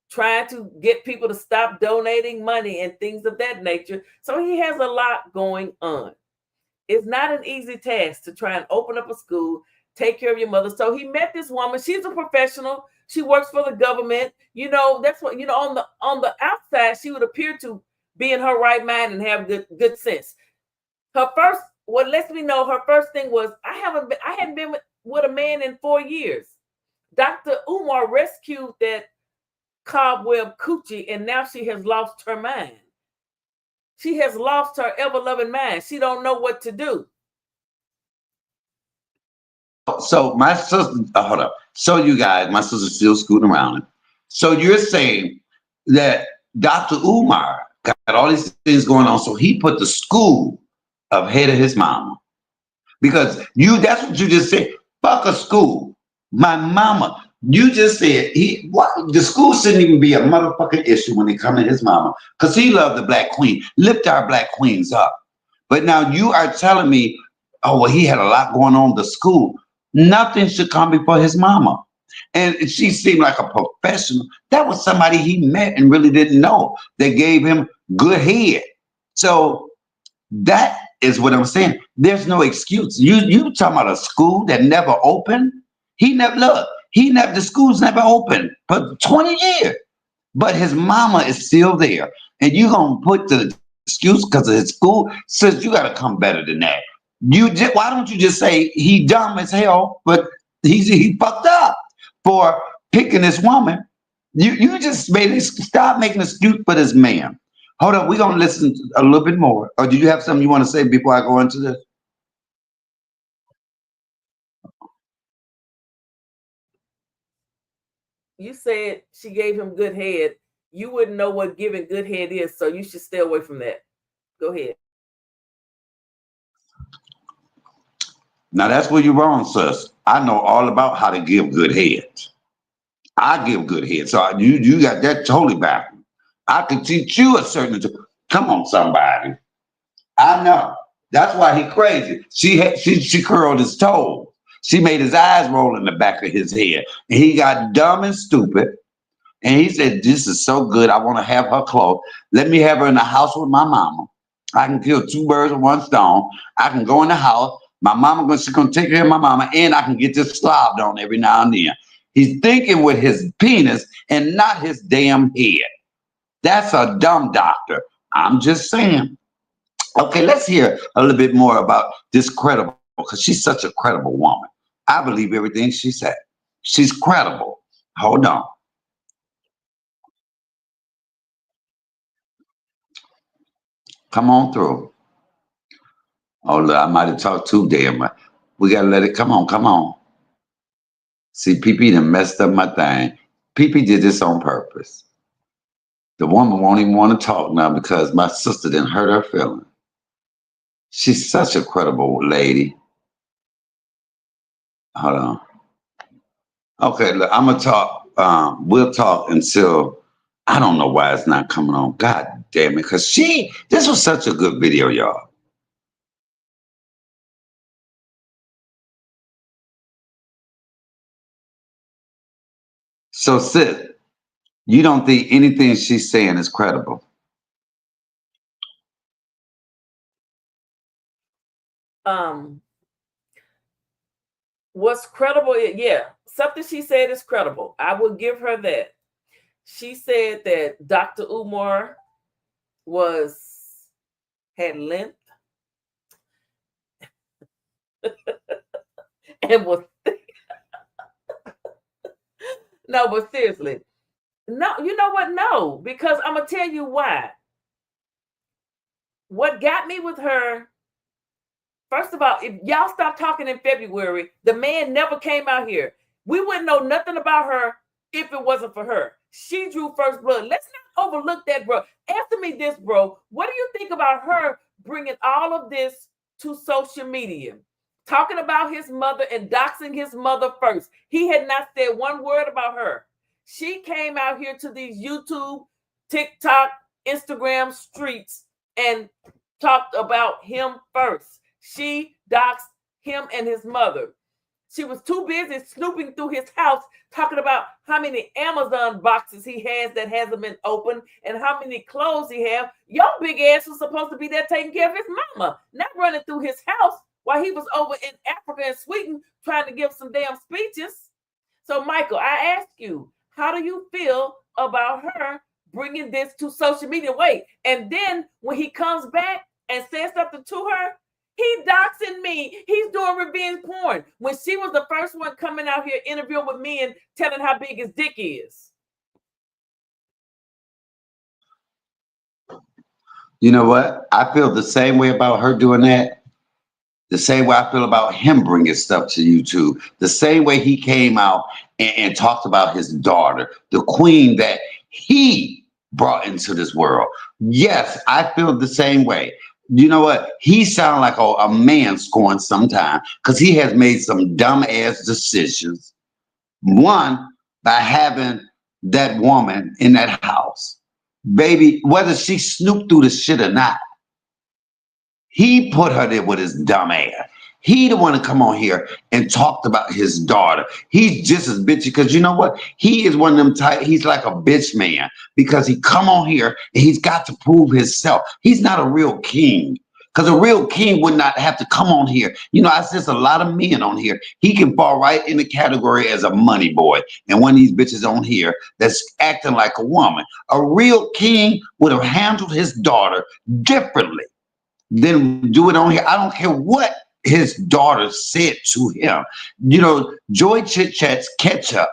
trying to get people to stop donating money and things of that nature. So he has a lot going on. It's not an easy task to try and open up a school, take care of your mother. So he met this woman. She's a professional. She works for the government. You know, that's what, you know, on the outside, she would appear to be in her right mind and have good sense. Her first, what lets me know, her first thing was, I hadn't been with a man in 4 years. Dr. Umar rescued that cobweb coochie, and now she has lost her mind. She has lost her ever-loving mind. She don't know what to do. So my sister, hold up. So you guys, my sister's still scooting around. So you're saying that Dr. Umar got all these things going on, so he put the school ahead of his mama. Because that's what you just said. Fuck a school. My mama. You just said the school shouldn't even be a motherfucking issue when they come to his mama. Because he loved the black queen. Lift our black queens up. But now you are telling me, oh, well, he had a lot going on at the school. Nothing should come before his mama. And she seemed like a professional. That was somebody he met and really didn't know. They gave him good head. So that is what I'm saying. There's no excuse. You talking about a school that never opened? The school's never opened for 20 years. But his mama is still there. And you gonna put the excuse because of his school? Sis, you gotta come better than that. Why don't you just say he dumb as hell, but he fucked up for picking this woman? You just made it stop making an excuse for this man. Hold on, we're gonna listen a little bit more. Or do you have something you want to say before I go into this? You said she gave him good head. You wouldn't know what giving good head is, so you should stay away from that. Go ahead. Now that's where you're wrong, sis. I know all about how to give good head. I give good head, so you got that totally backwards. I could teach you a certain. Come on, somebody. I know. That's why he crazy. She curled his toes. She made his eyes roll in the back of his head, and he got dumb and stupid. And he said, "This is so good. I want to have her close. Let me have her in the house with my mama. I can kill two birds with one stone. I can go in the house. My mama, she's gonna take care of my mama, and I can get this slobbed on every now and then." He's thinking with his penis and not his damn head. That's a dumb doctor. I'm just saying. Okay, let's hear a little bit more about this credible, because she's such a credible woman. I believe everything she said. She's credible. Hold on. Come on through. Oh, look, I might have talked too damn much. We got to let it come on. Come on. See, PP done messed up my thing. PP did this on purpose. The woman won't even want to talk now because my sister didn't hurt her feelings. She's such a credible lady. Hold on. Okay, look, I'm gonna talk. We'll talk until I don't know why it's not coming on. God damn it, because this was such a good video, y'all. So, sis, you don't think anything she's saying is credible? What's credible? Yeah, something she said is credible. I will give her that. She said that Dr. Umar had length and was no, but seriously, no. You know what? No, because I'm gonna tell you why. What got me with her? First of all, if y'all stop talking in February, the man never came out here. We wouldn't know nothing about her if it wasn't for her. She drew first blood. Let's not overlook that, bro. Answer me this, bro. What do you think about her bringing all of this to social media? Talking about his mother and doxing his mother first. He had not said one word about her. She came out here to these YouTube, TikTok, Instagram streets and talked about him first. She doxed him and his mother. She was too busy snooping through his house, talking about how many Amazon boxes he has that hasn't been opened and how many clothes he have. Your big ass was supposed to be there taking care of his mama, not running through his house while he was over in Africa and Sweden trying to give some damn speeches. So, Michael, I ask you, how do you feel about her bringing this to social media? Wait, and then when he comes back and says something to her, he doxing me. He's doing revenge porn. When she was the first one coming out here interviewing with men, telling how big his dick is. You know what? I feel the same way about her doing that. The same way I feel about him bringing stuff to YouTube. The same way he came out and talked about his daughter, the queen that he brought into this world. Yes, I feel the same way. You know what? He sounds like a man scorned sometime because he has made some dumb ass decisions. One, by having that woman in that house. Baby, whether she snooped through the shit or not, he put her there with his dumb ass. He the one to come on here and talked about his daughter. He's just as bitchy because you know what? He is one of them type. He's like a bitch man because he come on here and he's got to prove himself. He's not a real king because a real king would not have to come on here. You know, I see a lot of men on here. He can fall right in the category as a money boy and one of these bitches on here that's acting like a woman. A real king would have handled his daughter differently. Then do it on here. I don't care what his daughter said to him. You know, Joy Chit Chat's Ketchup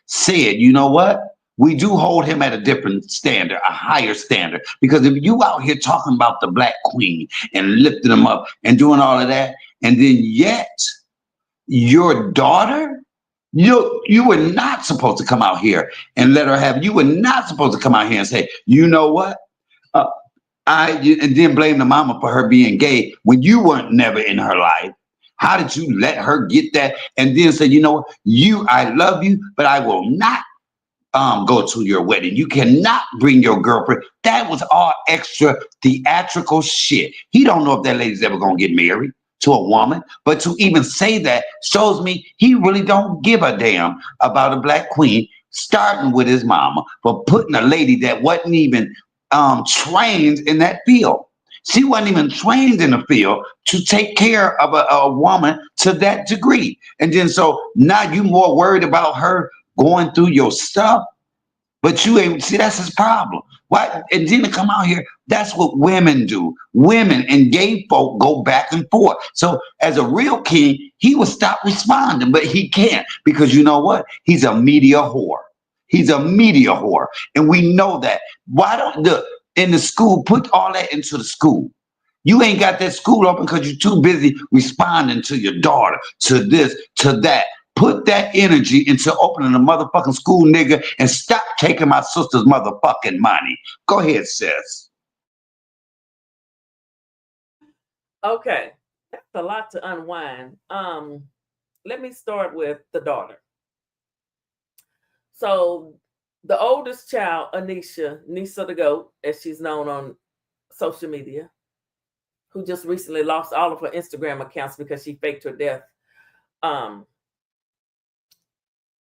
said, you know what? We do hold him at a different standard, a higher standard. Because if you out here talking about the black queen and lifting them up and doing all of that, and then yet your daughter, you were not supposed to come out here and let her have, you were not supposed to come out here and say, you know what? And then blame the mama for her being gay when you weren't never in her life. How did you let her get that? And then say, you know, I love you, but I will not go to your wedding. You cannot bring your girlfriend. That was all extra theatrical shit. He don't know if that lady's ever gonna get married to a woman, but to even say that shows me he really don't give a damn about a black queen, starting with his mama for putting a lady that wasn't even trained in that field. She wasn't even trained in the field to take care of a woman to that degree. And then so now you more worried about her going through your stuff, but you ain't see that's his problem. Why? And then to come out here, that's what women do. Women and gay folk go back and forth. So as a real king, he would stop responding, but he can't because you know what? He's a media whore. He's a media whore. And we know that. Why don't in the school, put all that into the school. You ain't got that school open because you're too busy responding to your daughter, to this, to that. Put that energy into opening a motherfucking school, nigga, and stop taking my sister's motherfucking money. Go ahead, sis. Okay, that's a lot to unwind. Let me start with the daughter. So the oldest child, Anisha, Nisa the Goat, as she's known on social media, who just recently lost all of her Instagram accounts because she faked her death.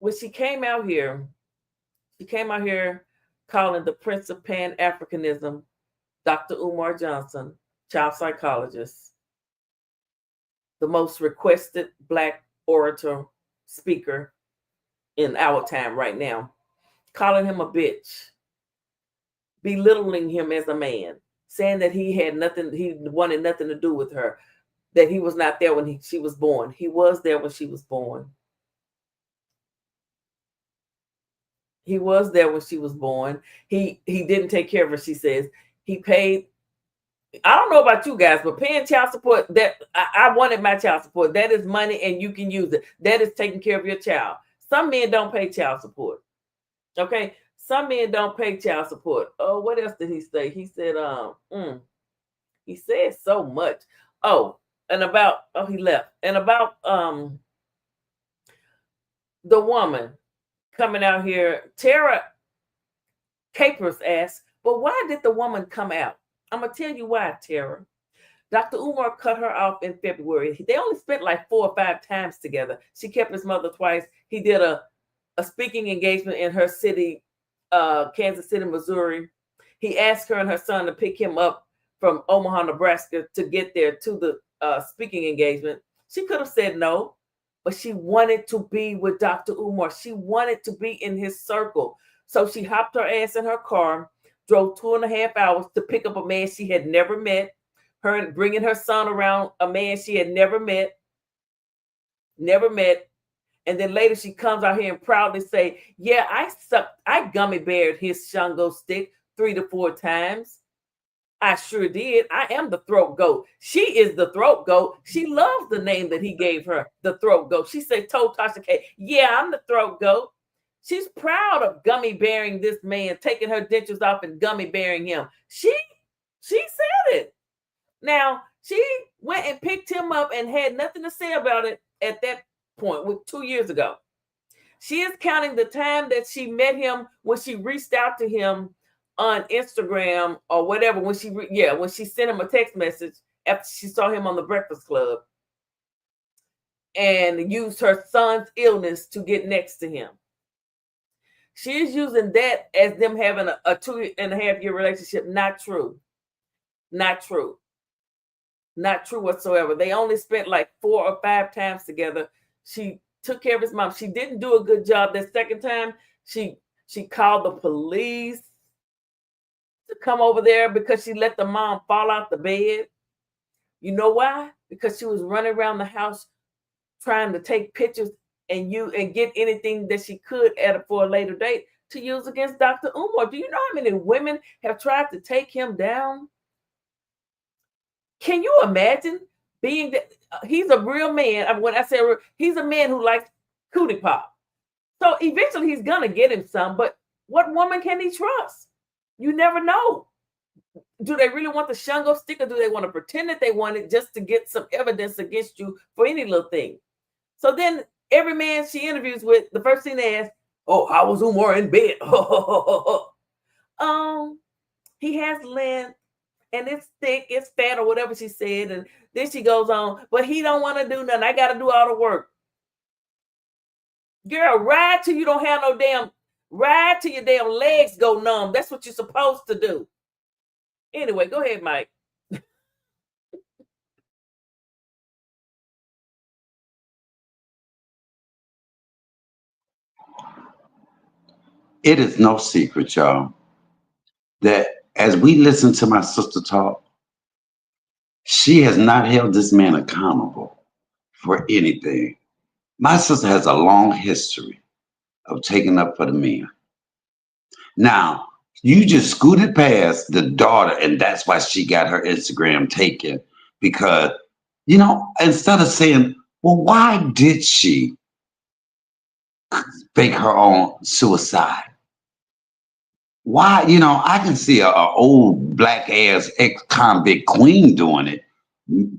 When she came out here calling the Prince of Pan-Africanism, Dr. Umar Johnson, child psychologist, the most requested Black orator speaker in our time right now, calling him a bitch, belittling him as a man, saying that he wanted nothing to do with her, that he was not there when she was born. He was there when she was born. He was there when she was born. He didn't take care of her, she says. He paid. I don't know about you guys, but paying child support, that I wanted my child support. That is money and you can use it. That is taking care of your child. Some men don't pay child support. Okay. Some men don't pay child support. Oh, what else did he say? He said, he said so much. He left. And about the woman coming out here, Tara Capers asked, but why did the woman come out? I'm going to tell you why, Tara. Dr. Umar cut her off in February. They only spent like 4 or 5 times together. She kept his mother twice. He did a speaking engagement in her city, Kansas City, Missouri. He asked her and her son to pick him up from Omaha, Nebraska to get there to the speaking engagement. She could have said no, but she wanted to be with Dr. Umar. She wanted to be in his circle. So she hopped her ass in her car, drove 2.5 hours to pick up a man she had never met, her bringing her son around a man she had never met. And then later she comes out here and proudly say, yeah, I gummy beared his Shango stick 3 to 4 times. I sure did. I am the throat goat. She is the throat goat. She loves the name that he gave her, the throat goat. She said, told Tasha K, yeah, I'm the throat goat. She's proud of gummy bearing this man, taking her dentures off and gummy bearing him. She said it. Now, she went and picked him up and had nothing to say about it at that point, with 2 years ago. She is counting the time that she met him when she reached out to him on Instagram or whatever, when she sent him a text message after she saw him on the Breakfast Club and used her son's illness to get next to him. She is using that as them having a 2.5 year relationship. Not true. Not true. Not true whatsoever. They only spent like 4 or 5 times together. She took care of his mom. She didn't do a good job that second time. She called the police to come over there because she let the mom fall out the bed. You know why? Because she was running around the house trying to take pictures and get anything that she could for a later date to use against Dr. Umar. Do you know how many women have tried to take him down? Can you imagine being that? He's a real man. When I say he's a man who likes cootie pop. So eventually he's gonna get him some, but what woman can he trust? You never know. Do they really want the Shango stick, or do they want to pretend that they want it just to get some evidence against you for any little thing? So then every man she interviews with, the first thing they ask, oh, how was Umar in bed? He has length and it's thick, it's fat, or whatever she said. And then she goes on, but he don't want to do nothing. I got to do all the work. Girl, ride till you don't have no damn, ride till your damn legs go numb. That's what you're supposed to do. Anyway, go ahead, Mike. It is no secret, y'all, that as we listen to my sister talk, she has not held this man accountable for anything. My sister has a long history of taking up for the men. Now, you just scooted past the daughter, and that's why she got her Instagram taken. Because, instead of saying, well, why did she fake her own suicide? Why, I can see a old black ass ex-convict queen doing it,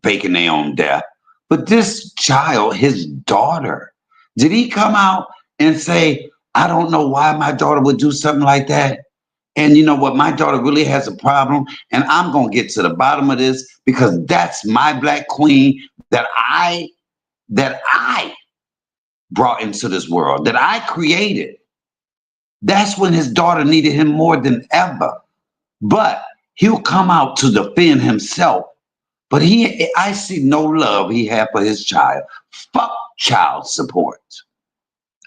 faking their own death. But this child, his daughter, did he come out and say, I don't know why my daughter would do something like that? And you know what? My daughter really has a problem, and I'm going to get to the bottom of this because that's my black queen that I brought into this world, that I created. That's when his daughter needed him more than ever. But he'll come out to defend himself. But I see no love he had for his child. Fuck child support.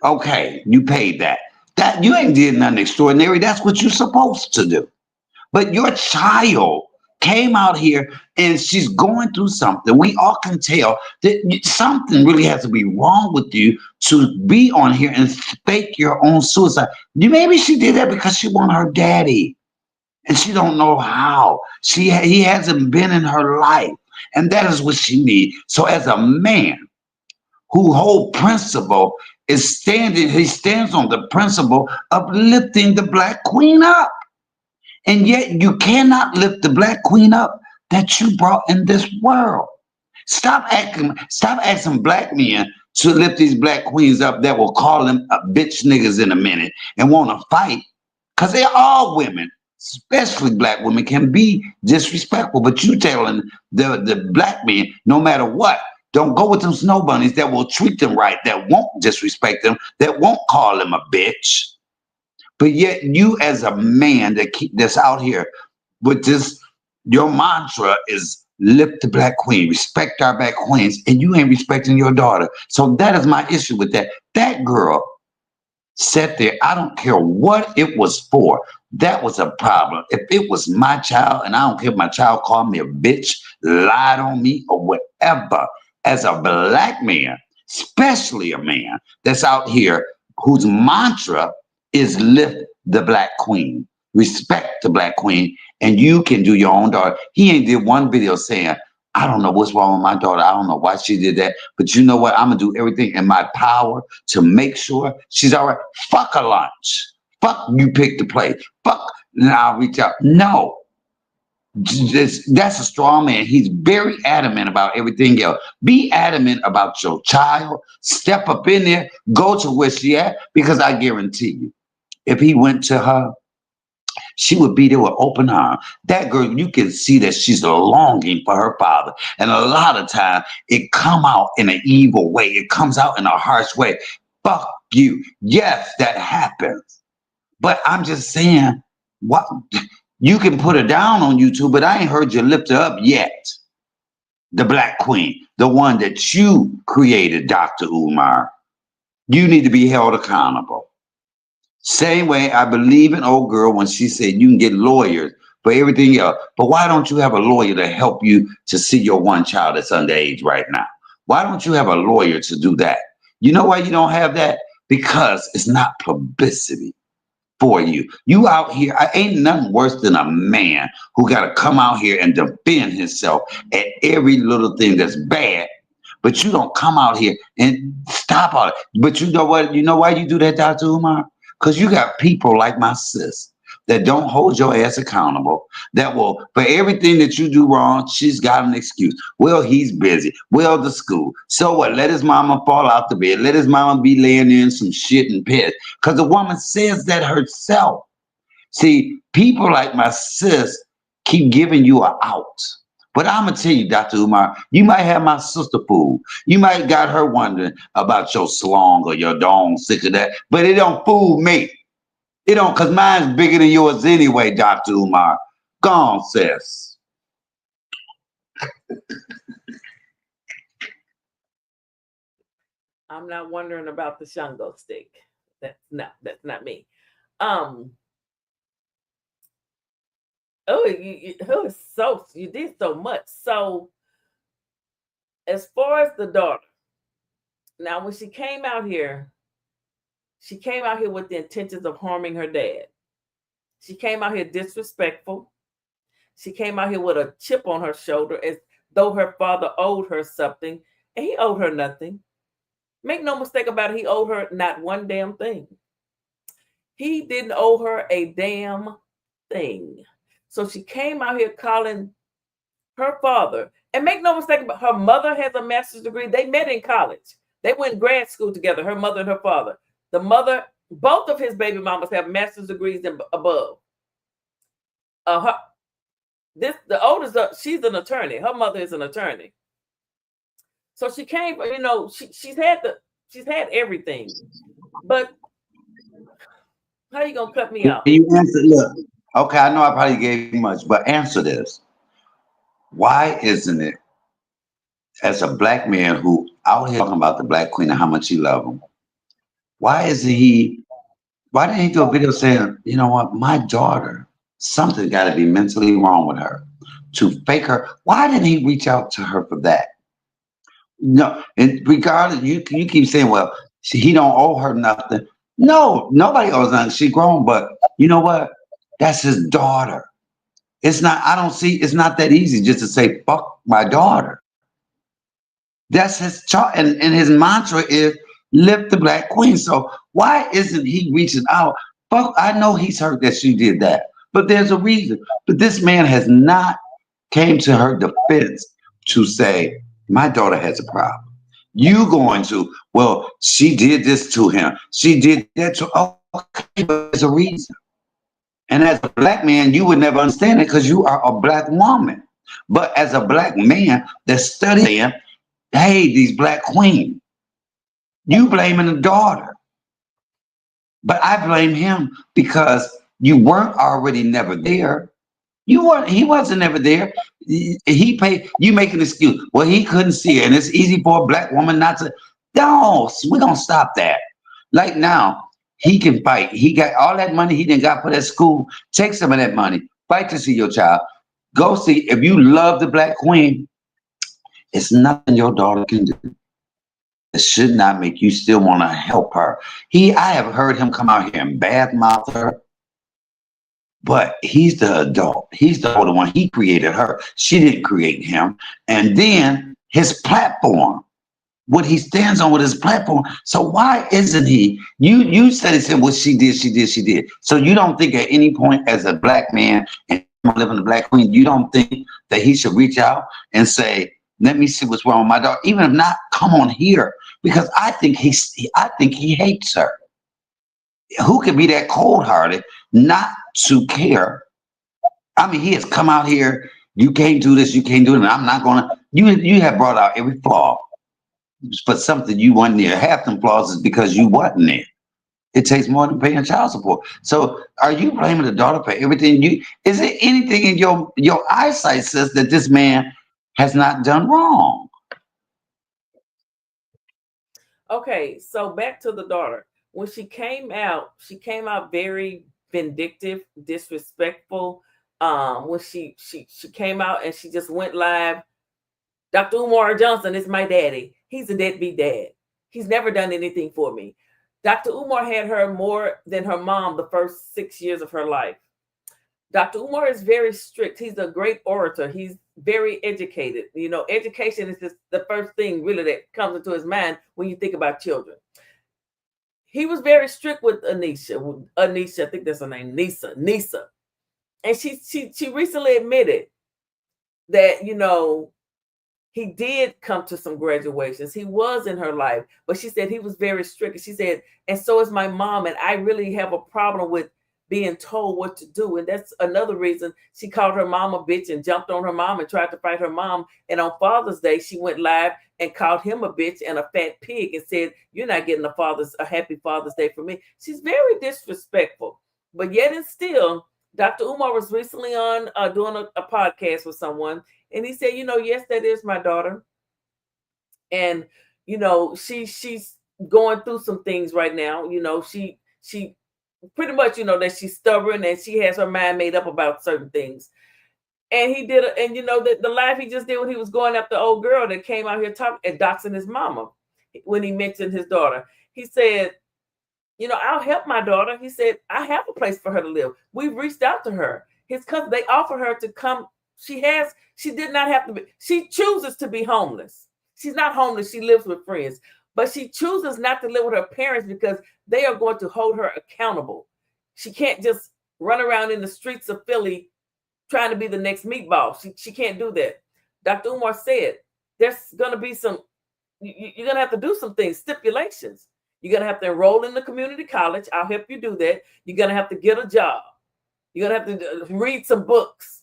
Okay, you paid that. That you ain't did nothing extraordinary. That's what you're supposed to do. But your child came out here and she's going through something. We all can tell that something really has to be wrong with you to be on here and fake your own suicide. Maybe she did that because she wanted her daddy and she don't know how. He hasn't been in her life, and that is what she needs. So as a man who whole principle he stands on the principle of lifting the black queen up. And yet you cannot lift the black queen up that you brought in this world. Stop asking black men to lift these black queens up that will call them bitch niggas in a minute and want to fight. Because they're all women. especially black women, can be disrespectful. But you telling the black men, no matter what, don't go with them snow bunnies that will treat them right, that won't disrespect them, that won't call them a bitch. But yet you as a man that's out here with this, your mantra is lift the black queen, respect our black queens, and you ain't respecting your daughter. So that is my issue with that. That girl sat there. I don't care what it was for. That was a problem. If it was my child, and I don't care if my child called me a bitch, lied on me, or whatever, as a black man, especially a man that's out here whose mantra is lift the black queen, respect the black queen, and you can do your own daughter. He ain't did one video saying, I don't know what's wrong with my daughter. I don't know why she did that. But you know what? I'm going to do everything in my power to make sure she's all right. Fuck her lunch. Fuck you pick the plate. Fuck, now I'll reach out. No. That's a strong man. He's very adamant about everything else. Be adamant about your child. Step up in there. Go to where she at. Because I guarantee you, if he went to her, she would be there with open arms. That girl, you can see that she's longing for her father. And a lot of time, it come out in an evil way. It comes out in a harsh way. Fuck you. Yes, that happens. But I'm just saying, what you can put her down on YouTube, but I ain't heard you lift her up yet. The black queen, the one that you created, Dr. Umar. You need to be held accountable. Same way I believe in old girl when she said you can get lawyers for everything else. But why don't you have a lawyer to help you to see your one child that's underage right now? Why don't you have a lawyer to do that? You know why you don't have that? Because it's not publicity for you. You out here, I ain't nothing worse than a man who got to come out here and defend himself at every little thing that's bad. But you don't come out here and stop all it. But you know what? You know why you do that, Dr. Umar? Because you got people like my sis that don't hold your ass accountable, that will, for everything that you do wrong, she's got an excuse. Well, he's busy. Well, the school. So what? Let his mama fall out the bed. Let his mama be laying in some shit and piss. Because the woman says that herself. See, people like my sis keep giving you an out. But I'm going to tell you, Dr. Umar, you might have my sister fooled. You might got her wondering about your slong or your dong, sick of that. But it don't fool me. It don't, because mine's bigger than yours anyway, Dr. Umar. Go on, sis. I'm not wondering about the Shango stick. That's not me. You did so much. So as far as the daughter, now when she came out here with the intentions of harming her dad. She came out here disrespectful. She came out here with a chip on her shoulder as though her father owed her something, and he owed her nothing. Make no mistake about it, he owed her not one damn thing. He didn't owe her a damn thing. So she came out here calling her father, and make no mistake about it, her mother has a master's degree. They met in college. They went grad school together, her mother and her father. The mother, both of his baby mamas have master's degrees and above. The oldest, she's an attorney. Her mother is an attorney. So she came, she's had everything. But how you gonna cut me out? You answer, look, okay, I know I probably gave you much, but answer this. Why isn't it, as a black man who out here talking about the black queen and how much he loves him, why didn't he do a video saying, you know what, my daughter, something got to be mentally wrong with her to fake her? Why didn't he reach out to her for that? No, and regardless, you keep saying, well, he don't owe her nothing. No, nobody owes nothing. She grown, but you know what? That's his daughter. It's not, it's not that easy just to say, fuck my daughter. That's his chart, and his mantra is lift the black queen. So why isn't he reaching out? Fuck, I know he's hurt that she did that, but there's a reason. But this man has not came to her defense to say, my daughter has a problem. You going to, well, she did this to him. She did that to, okay, but there's a reason. And as a black man, you would never understand it because you are a black woman. But as a black man that's studying, hey, these black queens, you blaming the daughter. But I blame him because you weren't already never there. You weren't. He wasn't ever there. He paid. You make an excuse. Well, he couldn't see it, and it's easy for a black woman not to. No, we're gonna stop that. Like now, he can fight. He got all that money he didn't got for that school. Take some of that money. Fight to see your child. Go see. If you love the black queen, it's nothing your daughter can do. It should not make you still want to help her. I have heard him come out here and badmouth her. But he's the adult. He's the older one. He created her. She didn't create him. And then his platform, what he stands on with his platform. So why isn't he? You said what she did. So you don't think at any point as a black man and living the black queen, you don't think that he should reach out and say, let me see what's wrong with my daughter. Even if not, come on here. Because I think he hates her. Who could be that cold-hearted not to care? I mean, he has come out here. You can't do this. You can't do it. And I'm not gonna. You have brought out every flaw, but something you wasn't there. Half them flaws is because you wasn't there. It takes more than paying child support. So, are you blaming the daughter for everything? Is there anything in your eyesight says that this man has not done wrong? Okay, so back to the daughter. When she came out very vindictive, disrespectful. When she came out and she just went live. Dr. Umar Johnson is my daddy. He's a deadbeat dad. He's never done anything for me. Dr. Umar had her more than her mom the first 6 years of her life. Dr. Umar is very strict. He's a great orator. He's very educated. You know, education is just the first thing really that comes into his mind when you think about children. He was very strict with Anisha. Anisha, I think that's her name, Nisa. And she recently admitted that, you know, he did come to some graduations. He was in her life, but she said he was very strict. She said, and so is my mom. And I really have a problem with being told what to do. And that's another reason she called her mom a bitch and jumped on her mom and tried to fight her mom. And on Father's Day, she went live and called him a bitch and a fat pig and said, you're not getting a happy Father's Day from me. She's very disrespectful. But yet and still, Dr. Umar was recently on doing a podcast with someone. And he said, you know, yes, that is my daughter. And, you know, she's going through some things right now. You know, she pretty much, you know, that she's stubborn and she has her mind made up about certain things. And he did, and you know, the live he just did when he was going after the old girl that came out here talking and doxing his mama when he mentioned his daughter. He said, you know, I'll help my daughter. He said, I have a place for her to live. We've reached out to her. His cousin, they offer her to come. She did not have to be, she chooses to be homeless. She's not homeless. She lives with friends, but she chooses not to live with her parents because they are going to hold her accountable. She can't just run around in the streets of Philly trying to be the next meatball. She can't do that. Dr. Umar said, there's going to be you're going to have to do some things, stipulations. You're going to have to enroll in the community college. I'll help you do that. You're going to have to get a job. You're going to have to read some books.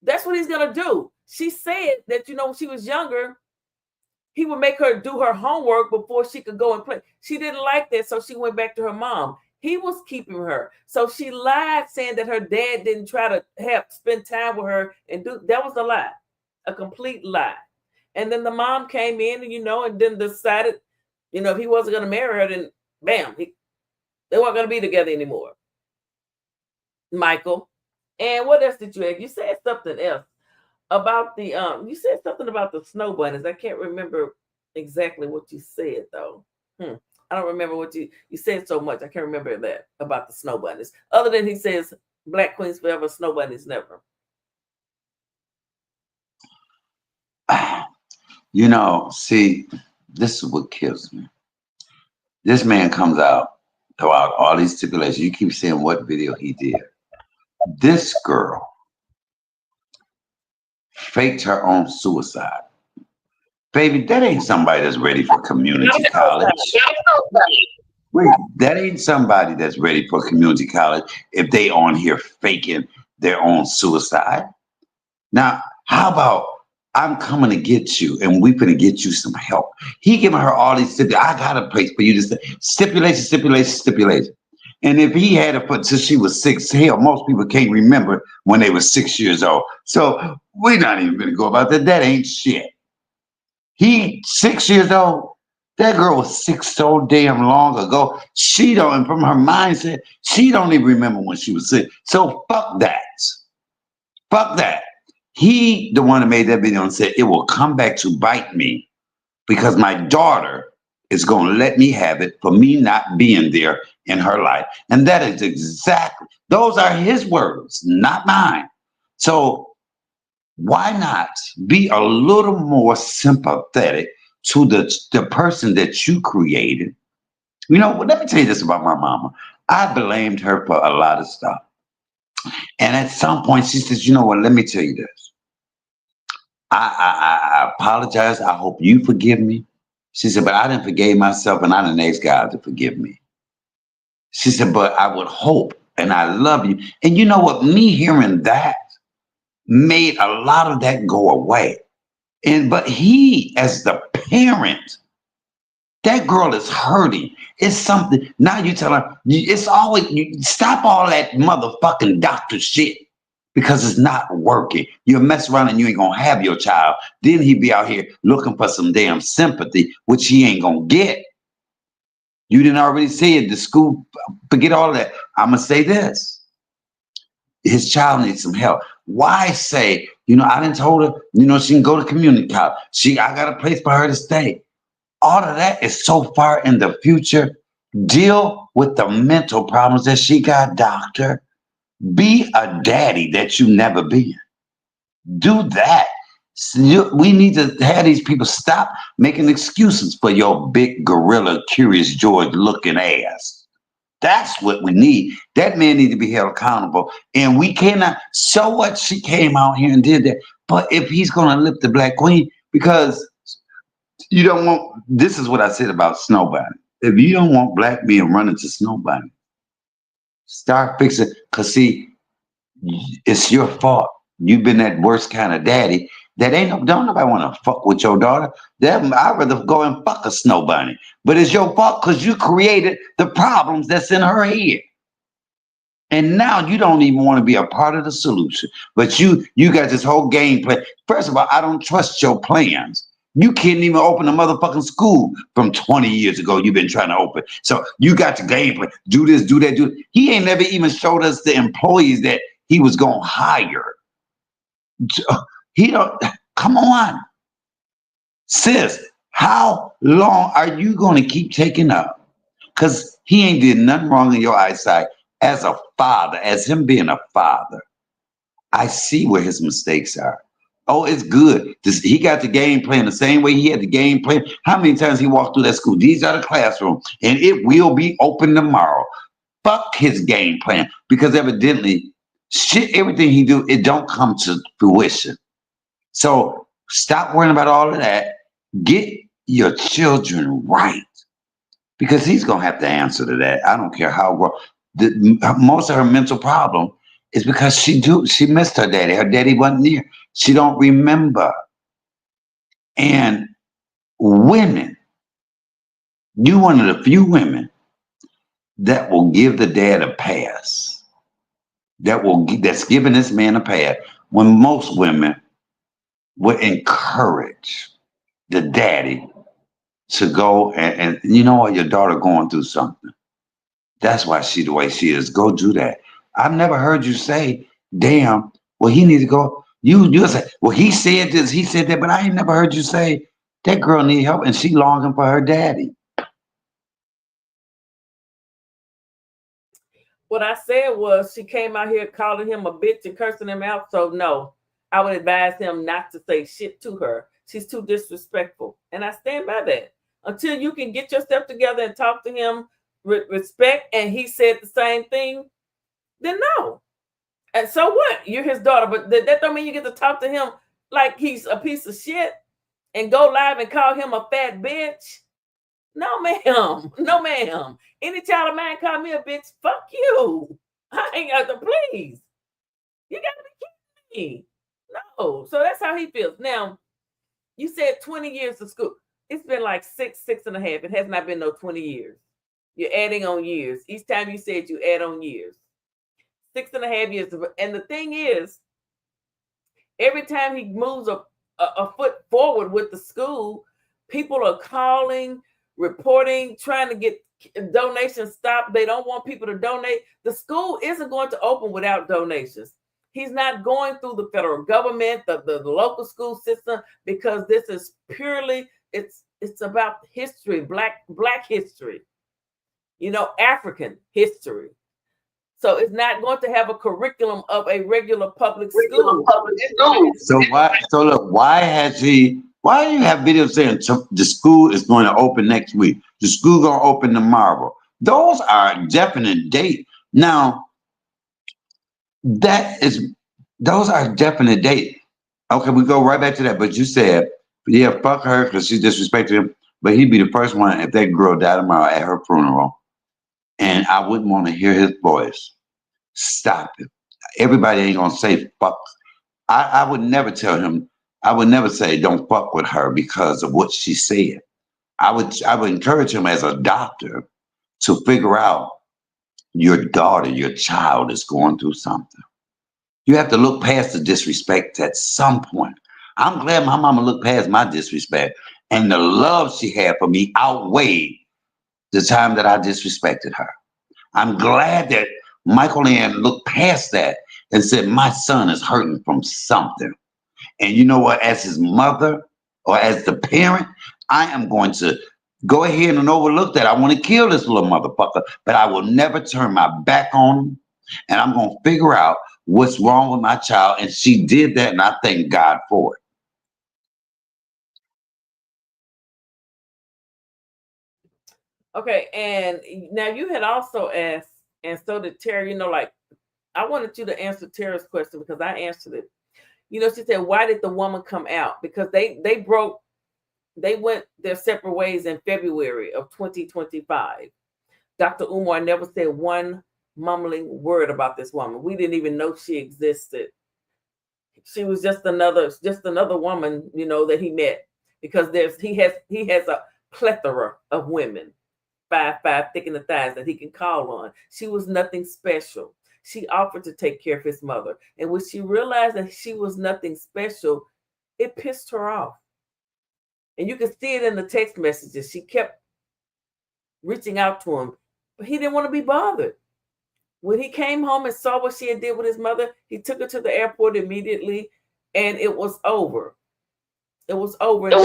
That's what he's going to do. She said that, you know, when she was younger, he would make her do her homework before she could go and play. She didn't like that, so she went back to her mom. He was keeping her. So she lied saying that her dad didn't try to spend time with her and that was a lie, a complete lie. And then the mom came in and, you know, and then decided, you know, if he wasn't going to marry her, then bam, they weren't going to be together anymore. Michael. And what else did you add? You said something else about the you said something about the snow bunnies. I can't remember exactly what you said though. I don't remember what you said so much. I can't remember that about the snow bunnies. Other than he says black queens forever, snow bunnies never. You know, see, this is what kills me. This man comes out throughout all these stipulations. You keep saying what video he did. This girl faked her own suicide. Baby, that ain't somebody that's ready for community college. Wait, that ain't somebody that's ready for community college if they on here faking their own suicide. Now, how about I'm coming to get you and we finna get you some help. He giving her all these I got a place for you to stay. Stipulation, stipulation, stipulation. And if he had it for till she was 6, hell, most people can't remember when they were 6 years old. So we're not even gonna go about that. That ain't shit. He 6 years old. That girl was 6 so damn long ago. She don't, and from her mindset, she don't even remember when she was 6. So fuck that. Fuck that. He, the one that made that video and said, it will come back to bite me because my daughter is going to let me have it for me not being there in her life. And that is exactly, those are his words, not mine. So why not be a little more sympathetic to the person that you created? You know, let me tell you this about my mama. I blamed her for a lot of stuff. And at some point, she says, you know what, let me tell you this. I apologize. I hope you forgive me. She said, but I didn't forgive myself and I didn't ask God to forgive me. She said, but I would hope and I love you. And you know what? Me hearing that made a lot of that go away. But he, as the parent, that girl is hurting. It's something. Now you tell her, it's always, you stop all that motherfucking doctor shit because it's not working. You mess around and you ain't gonna have your child. Then he be out here looking for some damn sympathy, which he ain't gonna get. You didn't already say it. The school, forget all that. I'm gonna say this. His child needs some help. Why say, I didn't told her, she can go to community college. I got a place for her to stay. All of that is so far in the future. Deal with the mental problems that she got, doctor. Be a daddy that you never been. Do that. We need to have these people stop making excuses for your big gorilla, Curious George looking ass. That's what we need. That man needs to be held accountable. And we cannot, so what, she came out here and did that. But if he's going to lift the Black Queen, because you don't want, this is what I said about Snow Bunny. If you don't want black men running to Snow Bunny, start fixing, because see, it's your fault. You've been that worst kind of daddy that don't nobody want to fuck with your daughter. I'd rather go and fuck a Snow Bunny. But it's your fault because you created the problems that's in her head. And now you don't even want to be a part of the solution. But you got this whole game plan. First of all, I don't trust your plans. You can't even open a motherfucking school from 20 years ago. You've been trying to open. So you got your game plan. Do this, do that, do it. He ain't never even showed us the employees that he was going to hire. He don't, come on. Sis, how long are you going to keep taking up? Because he ain't did nothing wrong in your eyesight as a father, as him being a father. I see where his mistakes are. Oh, it's good. He got the game plan the same way he had the game plan. How many times he walked through that school? These are the classroom, and it will be open tomorrow. Fuck his game plan, because evidently, everything he do, it don't come to fruition. So stop worrying about all of that. Get your children right, because he's gonna have to answer to that. I don't care how most of her mental problem is because she missed her daddy. Her daddy wasn't near. She don't remember. And women, you one of the few women that will give the dad a pass. That's giving this man a pass. When most women would encourage the daddy to go and you know what, your daughter going through something. That's why she the way she is. Go do that. I've never heard you say, damn, well, he needs to go. You say, well, he said this, he said that, but I ain't never heard you say that girl need help and she longing for her daddy. What I said was she came out here calling him a bitch and cursing him out. So no, I would advise him not to say shit to her. She's too disrespectful. And I stand by that. Until you can get yourself together and talk to him with respect, and he said the same thing, then no. And so what? You're his daughter, but that don't mean you get to talk to him like he's a piece of shit and go live and call him a fat bitch. No, ma'am. No, ma'am. Any child of mine call me a bitch, fuck you. I ain't got to please. You got to be kidding me. No. So that's how he feels. Now, you said 20 years of school. It's been like 6.5. It has not been no 20 years. You're adding on years. Each time you said you add on years. 6.5 years. And the thing is, every time he moves a foot forward with the school, people are calling, reporting, trying to get donations stopped. They don't want people to donate. The school isn't going to open without donations. He's not going through the federal government, the local school system, because this is purely, it's about history, black history, African history. So it's not going to have a curriculum of a regular public school. So why do you have videos saying the school is going to open next week? The school going to open tomorrow. Those are definite dates. Now, those are definite dates. Okay, we go right back to that. But you said, yeah, fuck her because she disrespected him. But he'd be the first one if that girl died tomorrow at her funeral. And I wouldn't want to hear his voice. Stop it. Everybody ain't going to say fuck. I would never tell him. I would never say don't fuck with her because of what she said. I would encourage him as a doctor to figure out your daughter, your child is going through something. You have to look past the disrespect at some point. I'm glad my mama looked past my disrespect, and the love she had for me outweighed the time that I disrespected her. I'm glad that Michael Ann looked past that and said, my son is hurting from something. And you know what? As his mother or as the parent, I am going to go ahead and overlook that. I want to kill this little motherfucker, but I will never turn my back on him. And I'm going to figure out what's wrong with my child. And she did that, and I thank God for it. Okay, and now you had also asked, and so did Terry, like, I wanted you to answer Terry's question because I answered it. She said, why did the woman come out? Because they went their separate ways in February of 2025. Dr. Umar never said one mumbling word about this woman. We didn't even know she existed. She was just another woman, that he met, because he has a plethora of women, 5'5", thick in the thighs, that he can call on. She was nothing special. She offered to take care of his mother. And when she realized that she was nothing special, it pissed her off. And you can see it in the text messages. She kept reaching out to him, but he didn't want to be bothered. When he came home and saw what she had did with his mother, he took her to the airport immediately, and it was over. It was over. She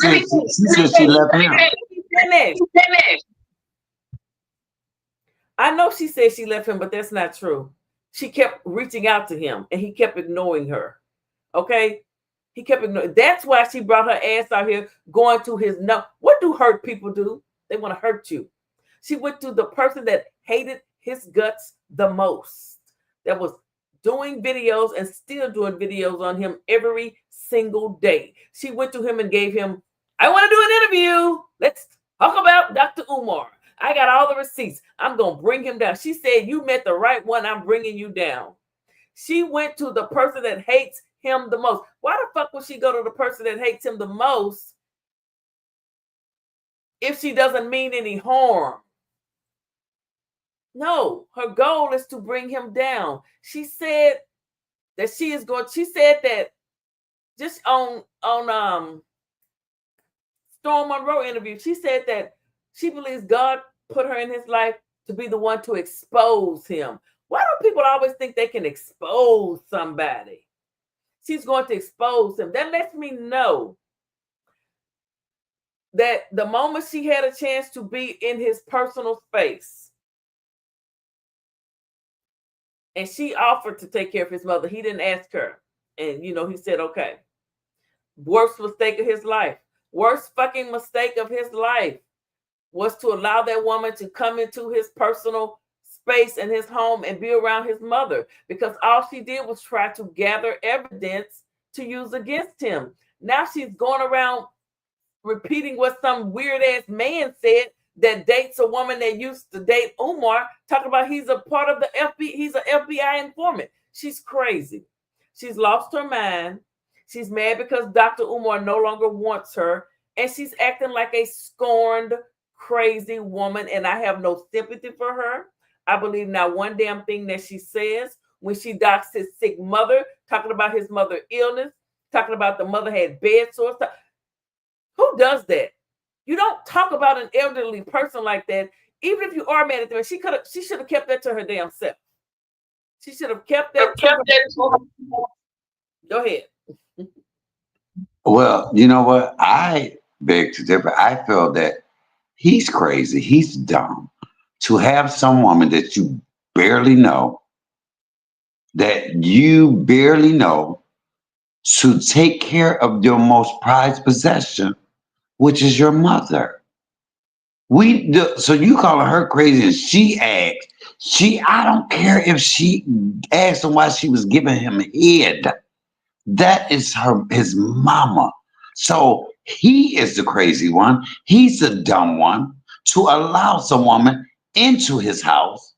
said she left him. I know she said she left him, but that's not true. She kept reaching out to him, and he kept ignoring her. Okay? He kept ignoring. That's why she brought her ass out here going to his no. What do hurt people do? They want to hurt you. She went to the person that hated his guts the most, that was doing videos and still doing videos on him every single day. She went to him and gave him, I want to do an interview. Let's talk about Dr. Umar. I got all the receipts. I'm going to bring him down. She said, you met the right one. I'm bringing you down. She went to the person that hates him the most. Why the fuck would she go to the person that hates him the most if she doesn't mean any harm? No, her goal is to bring him down. She said that she said that just on Storm Monroe interview, she said that she believes God put her in his life to be the one to expose him. Why do people always think they can expose somebody? She's going to expose him. That lets me know that the moment she had a chance to be in his personal space, and she offered to take care of his mother, he didn't ask her. And, he said, okay. Worst mistake of his life. Worst fucking mistake of his life was to allow that woman to come into his personal space and his home and be around his mother, because all she did was try to gather evidence to use against him. Now she's going around repeating what some weird ass man said that dates a woman that used to date Umar, talking about he's a part of the FBI, he's an FBI informant. She's crazy. She's lost her mind. She's mad because Dr. Umar no longer wants her, and she's acting like a scorned, crazy woman, and I have no sympathy for her. I believe not one damn thing that she says. When she docks his sick mother, talking about his mother's illness, talking about the mother had bed sores. Who does that? You don't talk about an elderly person like that. Even if you are mad at them, she should have kept that to her damn self. She should have kept that to her. Go ahead. Well, you know what? I beg to differ. I feel that he's crazy. He's dumb to have some woman that you barely know, to take care of your most prized possession, which is your mother. So you calling her crazy, and she asked. I don't care if she asked him why she was giving him head. That is his mama. So he is the crazy one. He's the dumb one to allow some woman into his house.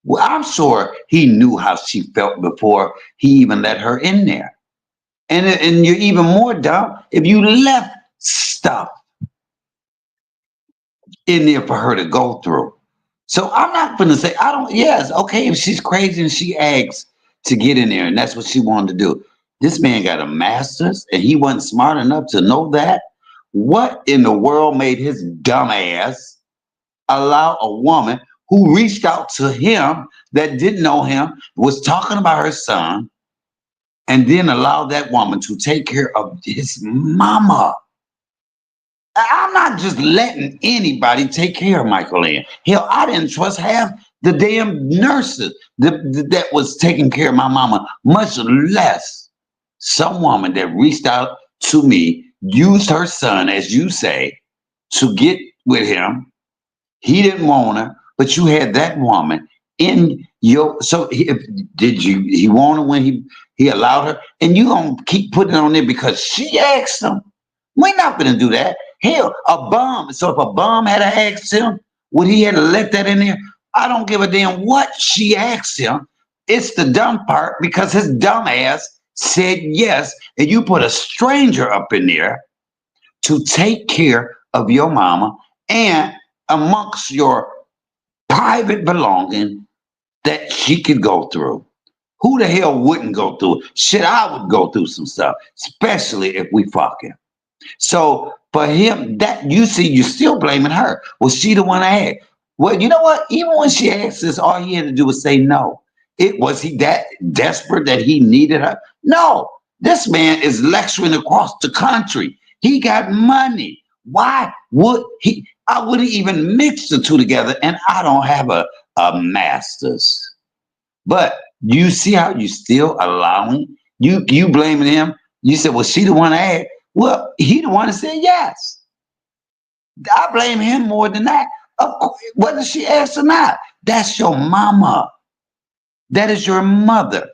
Well, I'm sure he knew how she felt before he even let her in there. And you're even more dumb if you left stuff in there for her to go through. So I'm not gonna say yes, okay, if she's crazy and she asks to get in there and that's what she wanted to do. This man got a master's and he wasn't smart enough to know that. What in the world made his dumb ass allow a woman who reached out to him that didn't know him, was talking about her son, and then allow that woman to take care of his mama? I'm not just letting anybody take care of Michael Ann. Hell, I didn't trust half the damn nurses that was taking care of my mama, much less some woman that reached out to me, used her son, as you say, to get with him. He didn't want her, but you had that woman in your. So he want her when he allowed her, and you gonna keep putting it on there because she asked him? We're not gonna do that. Hell, a bum. So if a bum had asked him, would he have let that in there? I don't give a damn what she asked him. It's the dumb part because his dumb ass said yes, and you put a stranger up in there to take care of your mama and amongst your private belonging that she could go through. Who the hell wouldn't go through it? Shit, I would go through some stuff, especially if we fucking. So for him, that you see, you're still blaming her. Was she the one that asked? Well, you know what? Even when she asked this, all he had to do was say no. Was he that desperate that he needed her? No. This man is lecturing across the country. He got money. Why would he? I wouldn't even mix the two together, and I don't have a master's. But you see how you still allowing you blaming him? You said, "Was she the one that asked?" Well, he the one that said yes. I blame him more than that. Of course, whether she asked or not, that's your mama. That is your mother.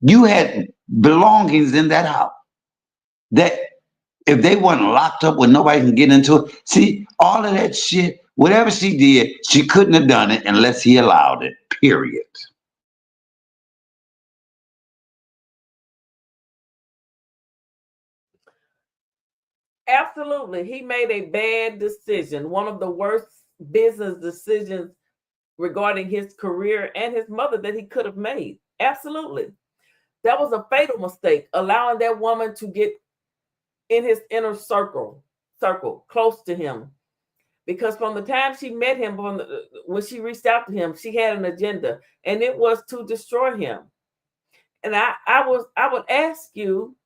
You had belongings in that house that if they weren't locked up where nobody can get into it, see, all of that shit, whatever she did, she couldn't have done it unless he allowed it, period. Absolutely. He made a bad decision, one of the worst business decisions regarding his career and his mother that he could have made. Absolutely. That was a fatal mistake, allowing that woman to get in his inner circle, close to him. Because from the time she met him, when she reached out to him, she had an agenda, and it was to destroy him. And I would ask you,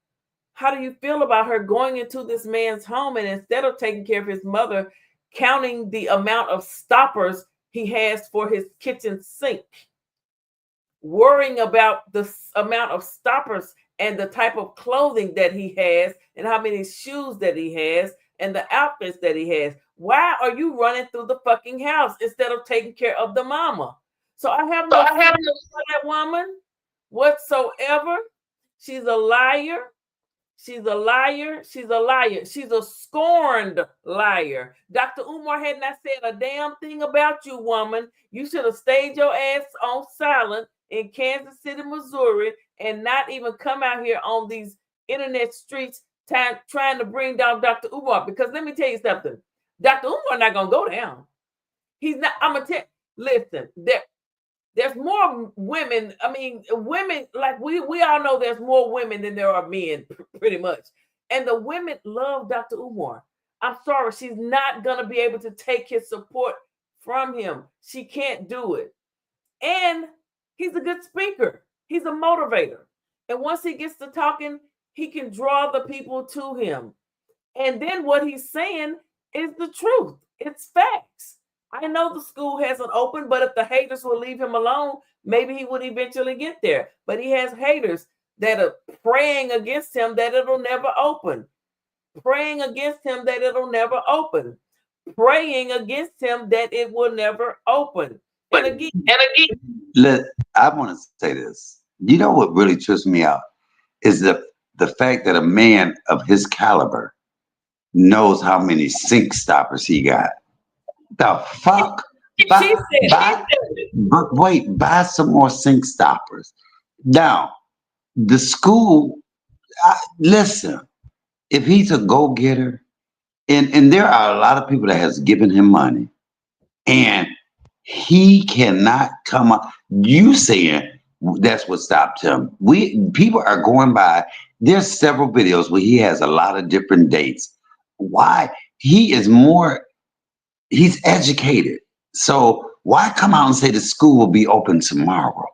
how do you feel about her going into this man's home and instead of taking care of his mother, counting the amount of stoppers he has for his kitchen sink, worrying about the amount of stoppers and the type of clothing that he has and how many shoes that he has and the outfits that he has? Why are you running through the fucking house instead of taking care of the mama? So I have no for that woman whatsoever. She's a liar. She's a liar. She's a liar. She's a scorned liar. Dr. Umar had not said a damn thing about you, woman. You should have stayed your ass on silent in Kansas City, Missouri, and not even come out here on these internet streets trying to bring down Dr. Umar. Because let me tell you something. Dr. Umar not going to go down. He's not. I'm going to tell listen, there's more women. I mean, women, like we all know there's more women than there are men, pretty much. And the women love Dr. Umar. I'm sorry, she's not going to be able to take his support from him. She can't do it. And he's a good speaker. He's a motivator. And once he gets to talking, he can draw the people to him. And then what he's saying is the truth. It's facts. I know the school hasn't opened, but if the haters will leave him alone, maybe he would eventually get there. But he has haters that are praying against him that it'll never open. Praying against him that it'll never open. Praying against him that it will never open. And again, I want to say this. You know what really trips me out is the fact that a man of his caliber knows how many sink stoppers he got. The fuck? But wait, buy some more sink stoppers. Now, the school, listen, if he's a go-getter, and there are a lot of people that has given him money, and he cannot come up. You saying that's what stopped him. People are going by. There's several videos where he has a lot of different dates. Why? He's educated. So why come out and say the school will be open tomorrow?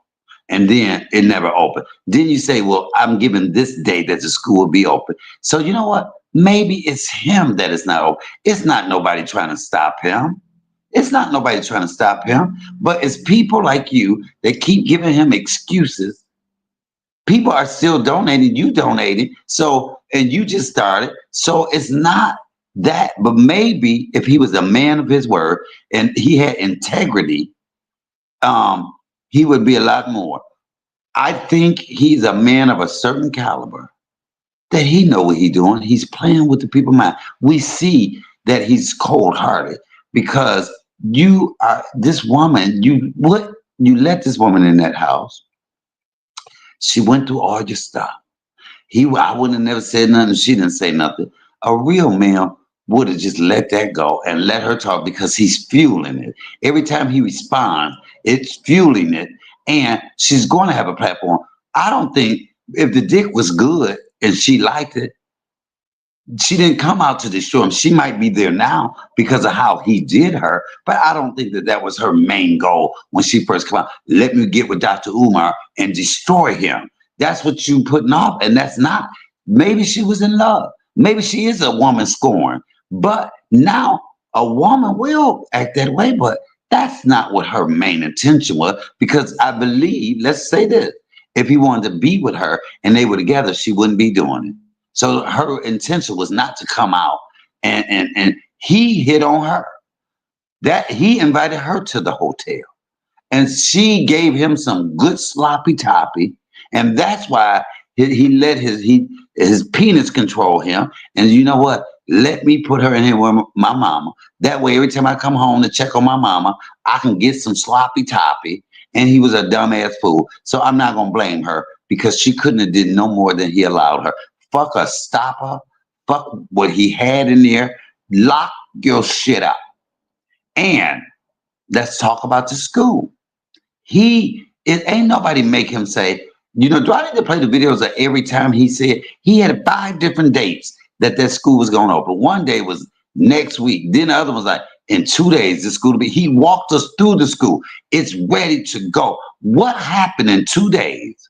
And then it never opened. Then you say, well, I'm giving this date that the school will be open. So you know what? Maybe it's him that is not open. It's not nobody trying to stop him. It's not nobody trying to stop him. But it's people like you that keep giving him excuses. People are still donating. You donated. So, and you just started. So it's not that. But maybe if he was a man of his word and he had integrity, he would be a lot more. I think he's a man of a certain caliber that he know what he's doing. He's playing with the people's mind. We see that he's cold-hearted because you are this woman. You let this woman in that house. She went through all your stuff. I wouldn't have never said nothing. She didn't say nothing. A real man would have just let that go and let her talk because he's fueling it. Every time he responds, it's fueling it. And she's going to have a platform. I don't think if the dick was good and she liked it, she didn't come out to destroy him. She might be there now because of how he did her, but I don't think that was her main goal when she first came out. Let me get with Dr. Umar and destroy him. That's what you putting off, and that's not. Maybe she was in love. Maybe she is a woman scorned, but now a woman will act that way, but that's not what her main intention was because I believe, let's say this, if he wanted to be with her and they were together, she wouldn't be doing it. So her intention was not to come out and he hit on her. That he invited her to the hotel and she gave him some good sloppy toppy. And that's why he let his penis control him. And you know what? Let me put her in here with my mama. That way, every time I come home to check on my mama, I can get some sloppy toppy. And he was a dumbass fool. So I'm not going to blame her because she couldn't have did no more than he allowed her. Fuck a stopper. Fuck what he had in there. Lock your shit up. And let's talk about the school. It ain't nobody make him say, do I need to play the videos of every time he said he had 5 different dates that school was going to open. One day was next week. Then the other was like, in 2 days, the school will be. He walked us through the school. It's ready to go. What happened in 2 days?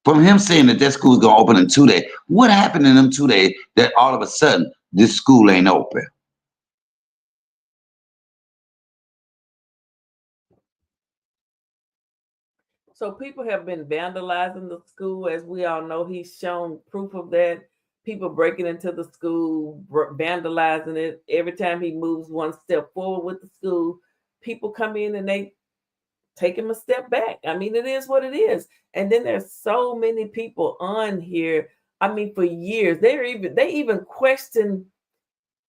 From him saying that school is going to open in 2 days, what happened in them 2 days that all of a sudden this school ain't open? So people have been vandalizing the school, as we all know. He's shown proof of that. People breaking into the school, vandalizing it. Every time he moves one step forward with the school, people come in and they take him a step back. I mean, it is what it is. And then there's so many people on here I mean, for years. They even questioned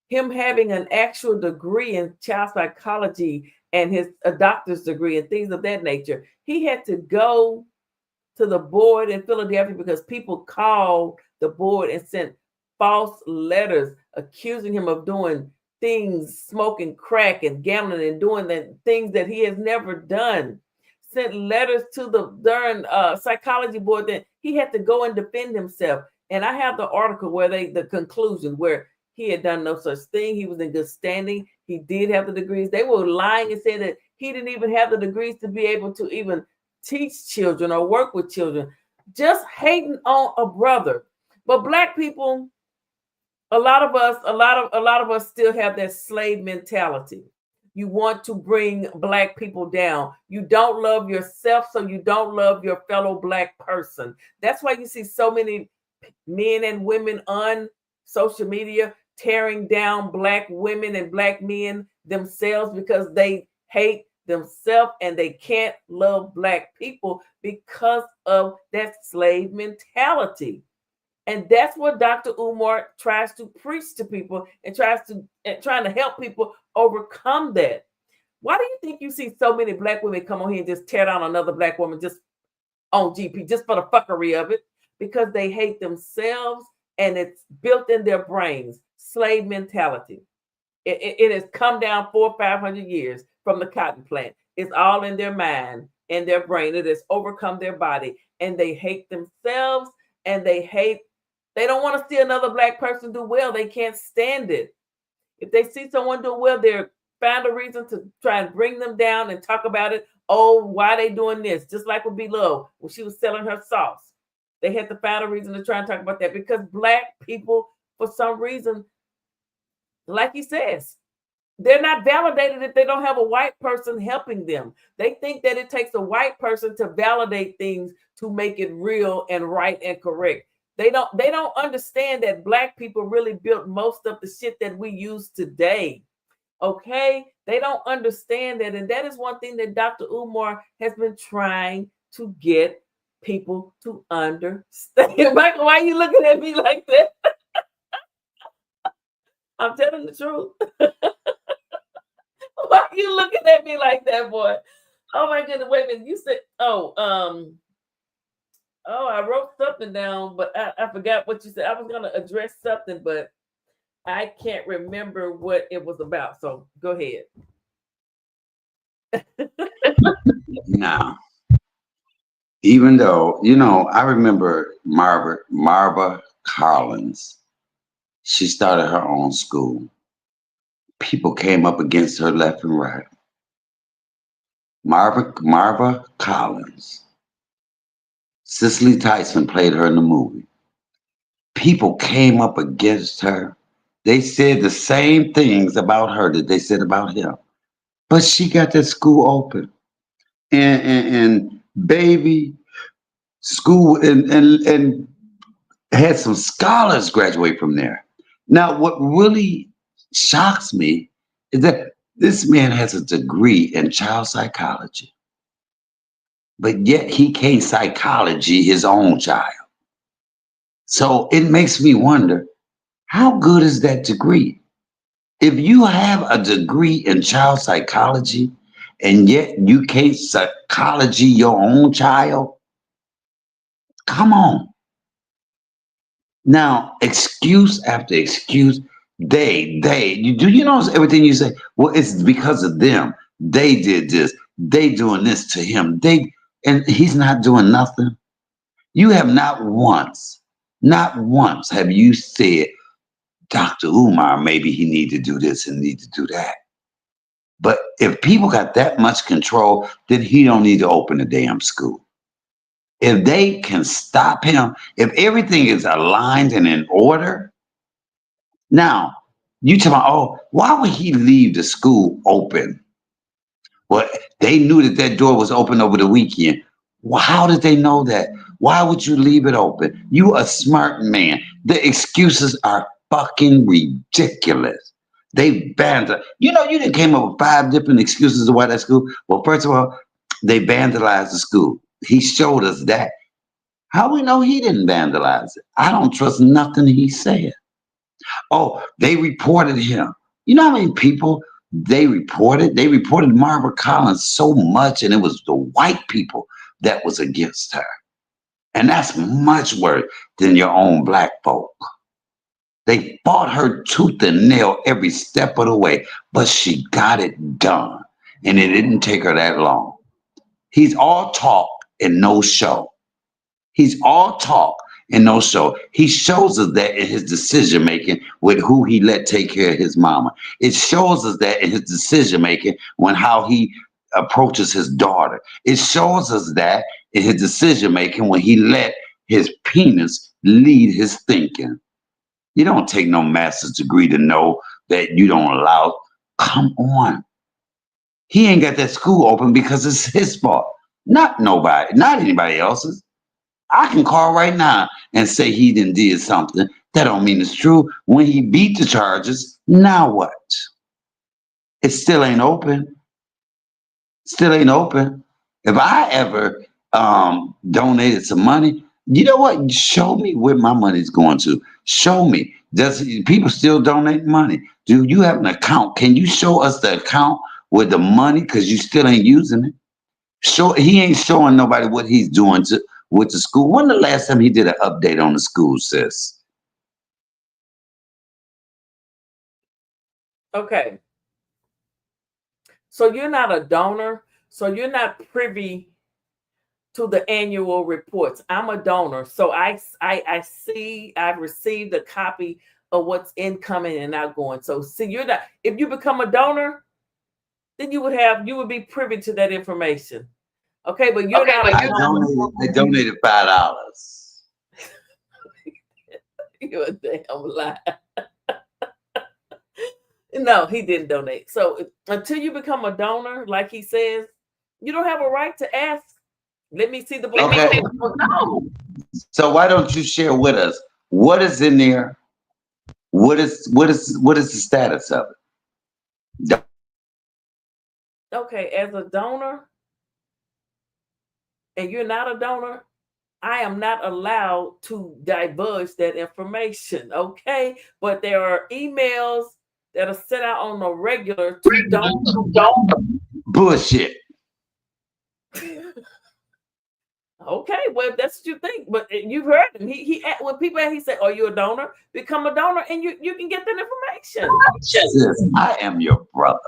him having an actual degree in child psychology and a doctor's degree and things of that nature. He had to go to the board in Philadelphia because people called the board and sent false letters accusing him of doing things, smoking crack and gambling and doing the things that he has never done. Sent letters to the darn psychology board that he had to go and defend himself. And I have the article where the conclusion where he had done no such thing. He was in good standing. He did have the degrees. They were lying and said that he didn't even have the degrees to be able to even teach children or work with children. Just hating on a brother. But Black people, a lot of us still have that slave mentality. You want to bring Black people down. You don't love yourself, so you don't love your fellow Black person. That's why you see so many men and women on social media tearing down Black women and Black men themselves because they hate themselves and they can't love Black people because of that slave mentality. And that's what Dr. Umar tries to preach to people and trying to help people overcome that. Why do you think you see so many Black women come on here and just tear down another Black woman just on GP, just for the fuckery of it? Because they hate themselves and it's built in their brains. Slave mentality. It has come down 400 or 500 years from the cotton plant. It's all in their mind and their brain. It has overcome their body, and they hate themselves, and they don't want to see another Black person do well. They can't stand it. If they see someone do well, they're find a reason to try and bring them down and talk about it. Oh, why they doing this? Just like with Beloved when she was selling her sauce. They had to find a reason to try and talk about that because Black people, for some reason, like he says, they're not validated if they don't have a white person helping them. They think that it takes a white person to validate things to make it real and right and correct. They don't understand that Black people really built most of the shit that we use today. Okay? They don't understand that. And that is one thing that Dr. Umar has been trying to get people to understand. Michael, why are you looking at me like that? I'm telling the truth. Why are you looking at me like that, boy? Oh my goodness, wait a minute. You said, I wrote something down, but I forgot what you said. I was gonna address something, but I can't remember what it was about. So go ahead. Now, even though, I remember Marva Collins. She started her own school. People came up against her left and right. Marva Collins. Cicely Tyson played her in the movie. People came up against her. They said the same things about her that they said about him. But she got that school open. And baby, school and had some scholars graduate from there. Now, what really shocks me is that this man has a degree in child psychology, but yet he can't psychology his own child. So it makes me wonder, how good is that degree? If you have a degree in child psychology and yet you can't psychology your own child, come on. Now, excuse after excuse, you notice everything you say? Well, it's because of them. They did this. They doing this to him. And he's not doing nothing. You have not once have you said, Dr. Umar, maybe he need to do this and need to do that. But if people got that much control, then he don't need to open a damn school. If they can stop him, if everything is aligned and in order, now you talk about, oh, why would he leave the school open? Well, they knew that door was open over the weekend. Well, how did they know that? Why would you leave it open? You a smart man. The excuses are fucking ridiculous. They vandalized. You didn't came up with 5 different excuses of why that school. Well, first of all, they vandalized the school. He showed us that. How we know he didn't vandalize it? I don't trust nothing he said. Oh, they reported him. You know how many people they reported? They reported Margaret Collins so much, and it was the white people that was against her. And that's much worse than your own black folk. They fought her tooth and nail every step of the way, but she got it done. And it didn't take her that long. He's all talk and no show. He's all talk and no show. He shows us that in his decision making with who he let take care of his mama. It shows us that in his decision making when how he approaches his daughter. It shows us that in his decision making when he let his penis lead his thinking. You don't take no master's degree to know that you don't allow. Come on. He ain't got that school open because it's his fault. Not nobody, not anybody else's. I can call right now and say he didn't did something. That don't mean it's true. When he beat the charges, now what? It still ain't open. Still ain't open. If I ever donated some money, you know what? Show me where my money's going to. Show me. Does people still donate money? Do you have an account? Can you show us the account with the money? Because you still ain't using it. Show he ain't showing nobody what he's doing to with the school. When the last time he did an update on the school, sis? Okay. So you're not a donor. So you're not privy to the annual reports. I'm a donor. So I see, I've received a copy of what's incoming and outgoing. So see, you're not, if you become a donor, then you would be privy to that information. Okay, but you're not. I donated $5. You're a damn lie. No, he didn't donate. So until you become a donor, like he says, you don't have a right to ask. Let me see the book. Okay. No. So why don't you share with us what is in there? What is the status of it? Okay, as a donor, and you're not a donor, I am not allowed to divulge that information. Okay, but there are emails that are sent out on a regular to donors. Bullshit. Okay, well, if that's what you think, but you've heard him. He when people ask, he said, "Are you a donor? Become a donor, and you can get that information." Sis, I am your brother,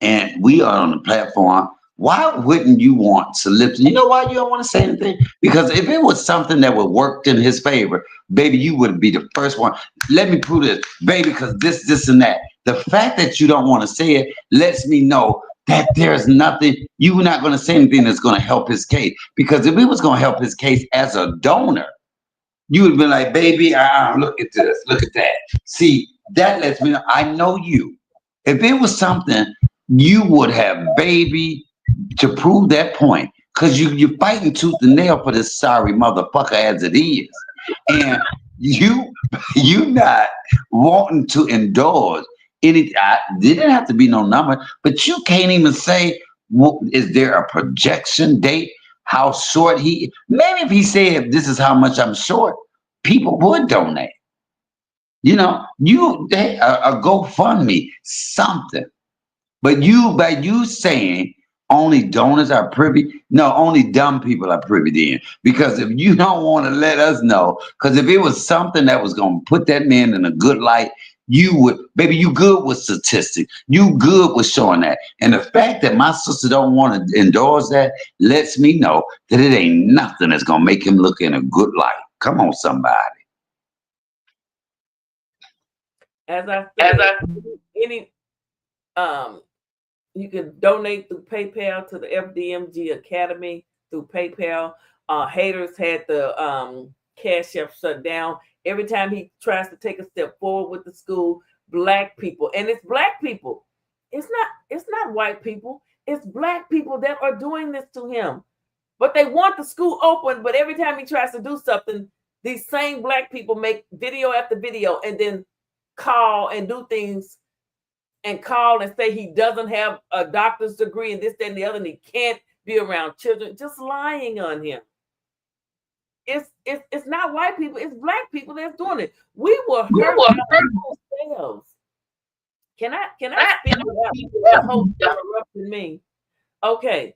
and we are on the platform. Why wouldn't you want to lift? You know why you don't want to say anything? Because if it was something that would work in his favor, baby, you would be the first one. Let me prove this, baby, because this, and that. The fact that you don't want to say it lets me know that there's nothing, you're not going to say anything that's going to help his case. Because if it was going to help his case as a donor, you would be like, baby, look at this, look at that. See, that lets me know, I know you. If it was something, you would have, baby, to prove that point. Because you're fighting tooth and nail for this sorry motherfucker as it is. And you not wanting to endorse any, didn't have to be no number, but you can't even say, is there a projection date? How short maybe if he said, this is how much I'm short, people would donate. You know, a GoFundMe, something. But by you saying only donors are privy, no, only dumb people are privy then. Because if you don't want to let us know, because if it was something that was going to put that man in a good light, you would, baby, you good with statistics. You good with showing that. And the fact that my sister don't want to endorse that lets me know that it ain't nothing that's going to make him look in a good light. Come on, somebody. As I said, any you can donate through PayPal to the FDMG Academy through PayPal. Haters had the Cash App shut down. Every time he tries to take a step forward with the school, black people, and it's black people. It's not white people. It's black people that are doing this to him. But they want the school open, but every time he tries to do something, these same black people make video after video and then call and do things and call and say he doesn't have a doctor's degree and this, that, and the other, and he can't be around children, just lying on him. it's not white people, it's black people that's doing it. We will hurt ourselves. Can I speak without the host interrupting me? Okay.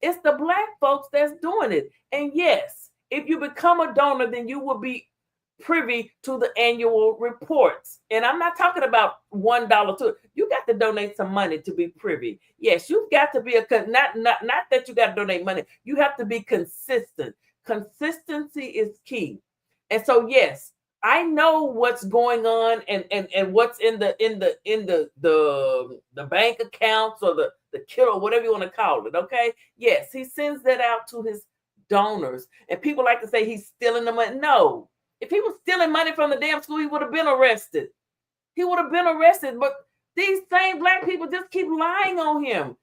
It's the black folks that's doing it. And yes, if you become a donor, then you will be privy to the annual reports. And I'm not talking about $1 to it. You got to donate some money to be privy. Yes, you've got to be not that you got to donate money. You have to be consistent. Consistency is key. And so yes, I know what's going on and what's in the bank accounts or the kilo, whatever you want to call it. Okay. Yes, he sends that out to his donors. And people like to say he's stealing the money. No, if he was stealing money from the damn school, he would have been arrested. He would have been arrested. But these same black people just keep lying on him.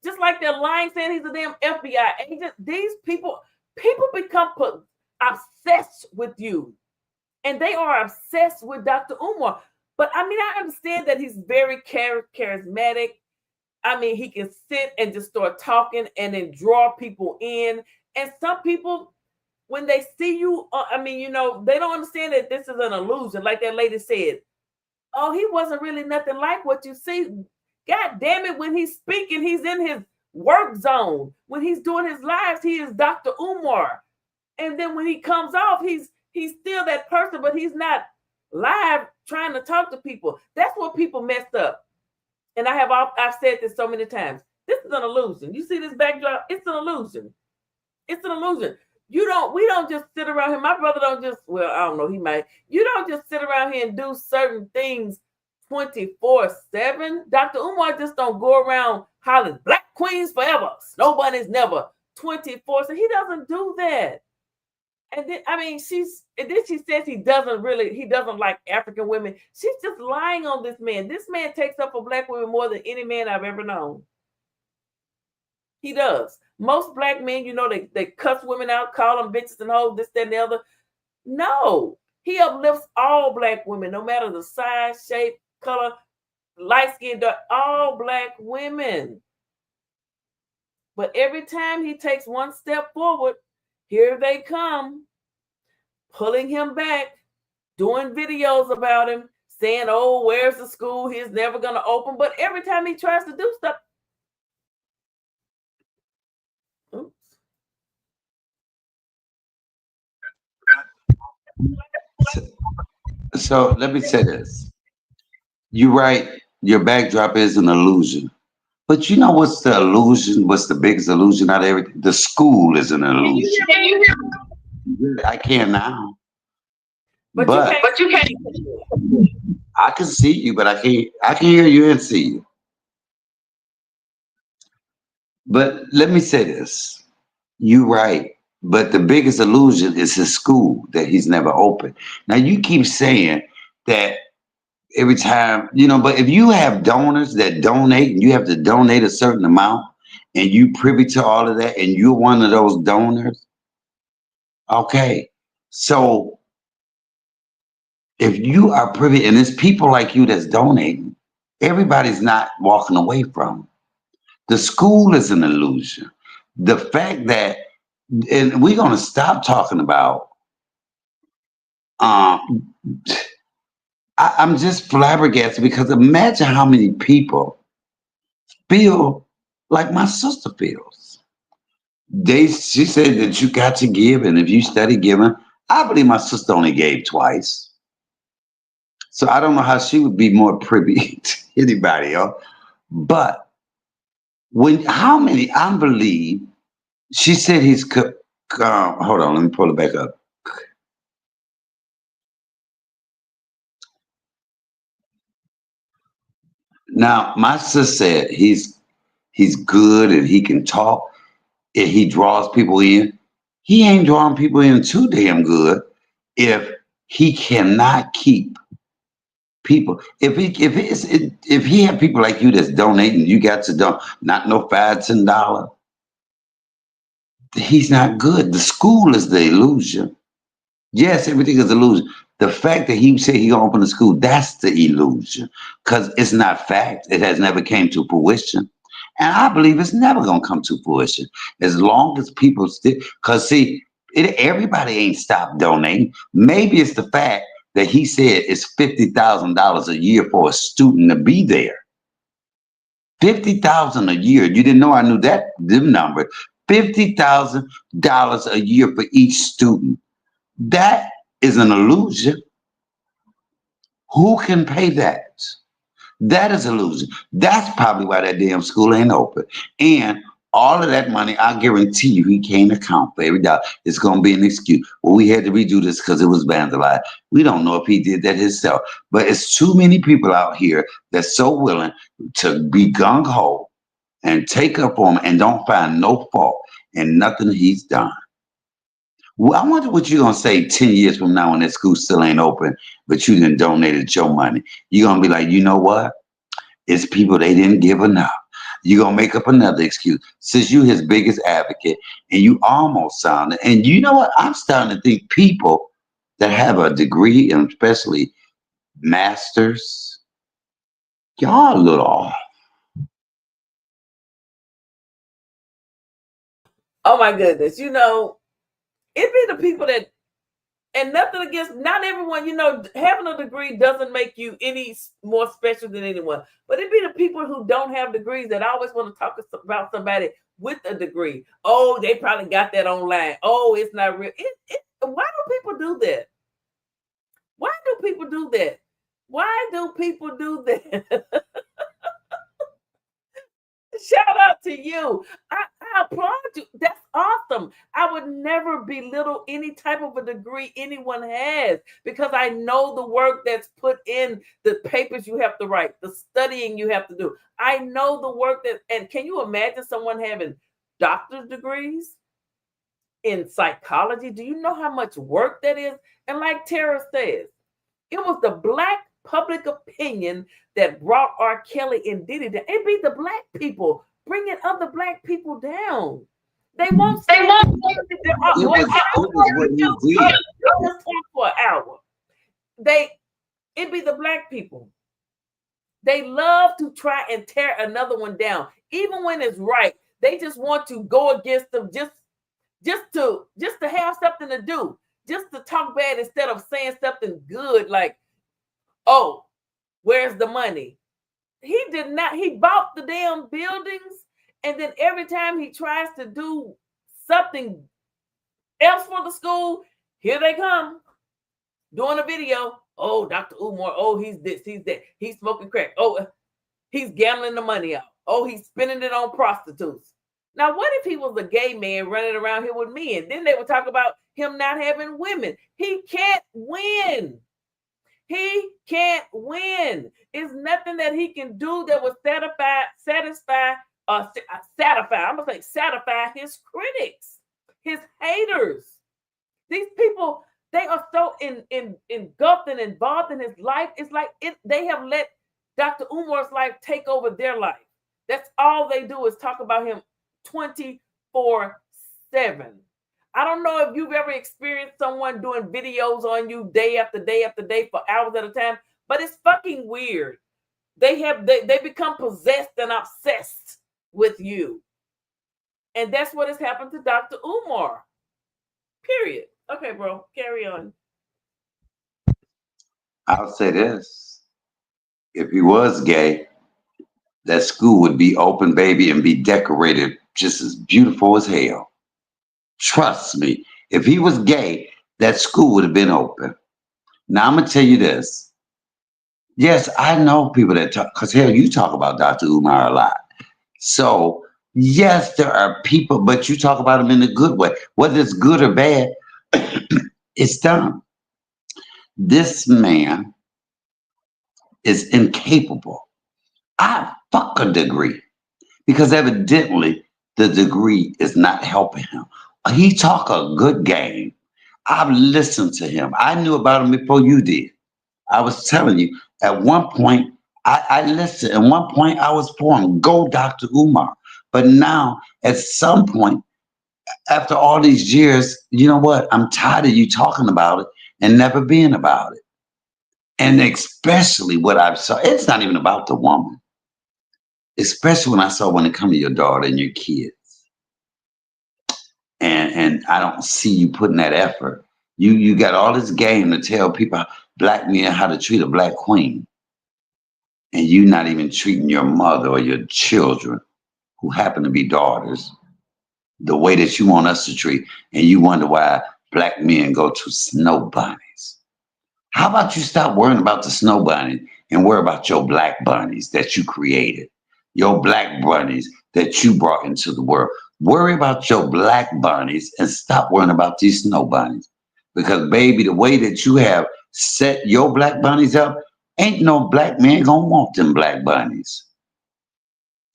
Just like they're lying, saying he's a damn FBI agent. These people become obsessed with you. And they are obsessed with Dr. Umar. But I mean, I understand that he's very charismatic. I mean, he can sit and just start talking and then draw people in. And some people, when they see you, I mean, you know, they don't understand that this is an illusion. Like that lady said, oh, he wasn't really nothing like what you see. God damn it, when he's speaking, he's in his work zone. When he's doing his lives, he is Dr. Umar. And then when he comes off, he's still that person, but he's not live trying to talk to people. That's what people messed up. And I've said this so many times. This is an illusion. You see this backdrop? It's an illusion. It's an illusion. We don't just sit around here. My brother don't just, well, I don't know, he might. You don't just sit around here and do certain things 24/7. Dr. Umar just don't go around hollering black queens forever. Snow bunnies never. 24. So he doesn't do that. And then, I mean, she says he doesn't like African women. She's just lying on this man. This man takes up for black women more than any man I've ever known. He does. Most black men, you know, they cuss women out, call them bitches and hoes, this, that, and the other. No, he uplifts all black women, no matter the size, shape, color, light skin, dark, all black women. But every time he takes one step forward, here they come, pulling him back, doing videos about him, saying, oh, where's the school? He's never going to open. But every time he tries to do stuff. Oops. So let me say this. You're right. Your backdrop is an illusion. But you know what's the illusion? What's the biggest illusion out of everything? The school is an illusion. I can now. But you can't. I can see you, but I can hear you and see you. But let me say this. You're right. But the biggest illusion is his school that he's never opened. Now you keep saying that every time, you know, but if you have donors that donate and you have to donate a certain amount and you privy to all of that and you're one of those donors, okay. So if you are privy and it's people like you that's donating, everybody's not walking away from. The school is an illusion. The fact that, and we're going to stop talking about, I'm just flabbergasted because imagine how many people feel like my sister feels. She said that you got to give, and if you study giving, I believe my sister only gave twice. So I don't know how she would be more privy to anybody else. But how many, I believe, she said hold on, let me pull it back up. Now, my sister said he's good and he can talk and he draws people in. He ain't drawing people in too damn good if he cannot keep people. If he had people like you that's donating, you got to donate, not no $5, $10. He's not good. The school is the illusion. Yes, everything is illusion. The fact that he said he gonna open a school, that's the illusion. Because it's not fact. It has never came to fruition. And I believe it's never gonna come to fruition. As long as people still, because see, Everybody ain't stopped donating. Maybe it's the fact that he said it's $50,000 a year for a student to be there. 50,000 a year. You didn't know I knew them numbers. $50,000 a year for each student. That is an illusion. Who can pay that? That is illusion. That's probably why that damn school ain't open. And all of that money, I guarantee you, he can't account for every dollar. It's going to be an excuse. Well, we had to redo this because it was vandalized. We don't know if he did that himself. But it's too many people out here that's so willing to be gung-ho and take up on him and don't find no fault in nothing he's done. Well, I wonder what you're going to say 10 years from now when that school still ain't open, but you didn't donated your money. You're going to be like, you know what? It's people they didn't give enough. You're going to make up another excuse. Since you his biggest advocate and you almost sounded, and you know what? I'm starting to think people that have a degree, and especially masters, y'all a little off. Oh my goodness. You know, it be the people that, and nothing against, not everyone, you know, having a degree doesn't make you any more special than anyone. But it be the people who don't have degrees that always want to talk about somebody with a degree. Oh, they probably got that online. Oh, it's not real. Why do people do that? Why do people do that? Why do people do that? Shout out to you. I applaud you. That's awesome. I would never belittle any type of a degree anyone has because I know the work that's put in the papers you have to write, the studying you have to do. I know the work that, and can you imagine someone having doctor's degrees in psychology? Do you know how much work that is? And like Tara says, it was the Black public opinion that brought R. Kelly and Diddy down. It be the Black people bringing other Black people down. They won't. They won't. Let's talk for an hour. It be the Black people. They love to try and tear another one down, even when it's right. They just want to go against them, just to have something to do, just to talk bad instead of saying something good like, oh, where's the money? He did not. He bought the damn buildings, and then every time he tries to do something else for the school, here they come doing a video. Oh, Dr. Umar. Oh, he's this. He's that. He's smoking crack. Oh, he's gambling the money out. Oh, he's spending it on prostitutes. Now, what if he was a gay man running around here with men? Then they would talk about him not having women. He can't win. He can't win. It's nothing that he can do that will satisfy his critics, his haters. These people, they are so engulfed and involved in his life. It's like they have let Dr. Umar's life take over their life. That's all they do is talk about him 24/7. I don't know if you've ever experienced someone doing videos on you day after day after day for hours at a time, but it's fucking weird. They become possessed and obsessed with you. And that's what has happened to Dr. Umar. Period. Okay, bro, carry on. I'll say this. If he was gay, that school would be open, baby, and be decorated just as beautiful as hell. Trust me, if he was gay, that school would have been open. Now, I'm going to tell you this. Yes, I know people that talk, because hell, you talk about Dr. Umar a lot. So, yes, there are people, but you talk about them in a good way. Whether it's good or bad, it's done. This man is incapable. I fuck a degree because evidently the degree is not helping him. He talk a good game. I've listened to him. I knew about him before you did. I was telling you, at one point, I listened. At one point, I was for him. Go, Dr. Umar. But now, at some point, after all these years, you know what? I'm tired of you talking about it and never being about it. And especially what I saw, it's not even about the woman. Especially when I saw when it come to your daughter and your kids. and I don't see you putting that effort. You got all this game to tell people black men how to treat a black queen, and you not even treating your mother or your children who happen to be daughters the way that you want us to treat, and you wonder why black men go to snow bunnies. How about you stop worrying about the snow bunny and worry about your black bunnies that you created, your black bunnies that you brought into the world. Worry about your black bunnies and stop worrying about these snow bunnies. Because baby, the way that you have set your black bunnies up, ain't no black man gonna want them black bunnies.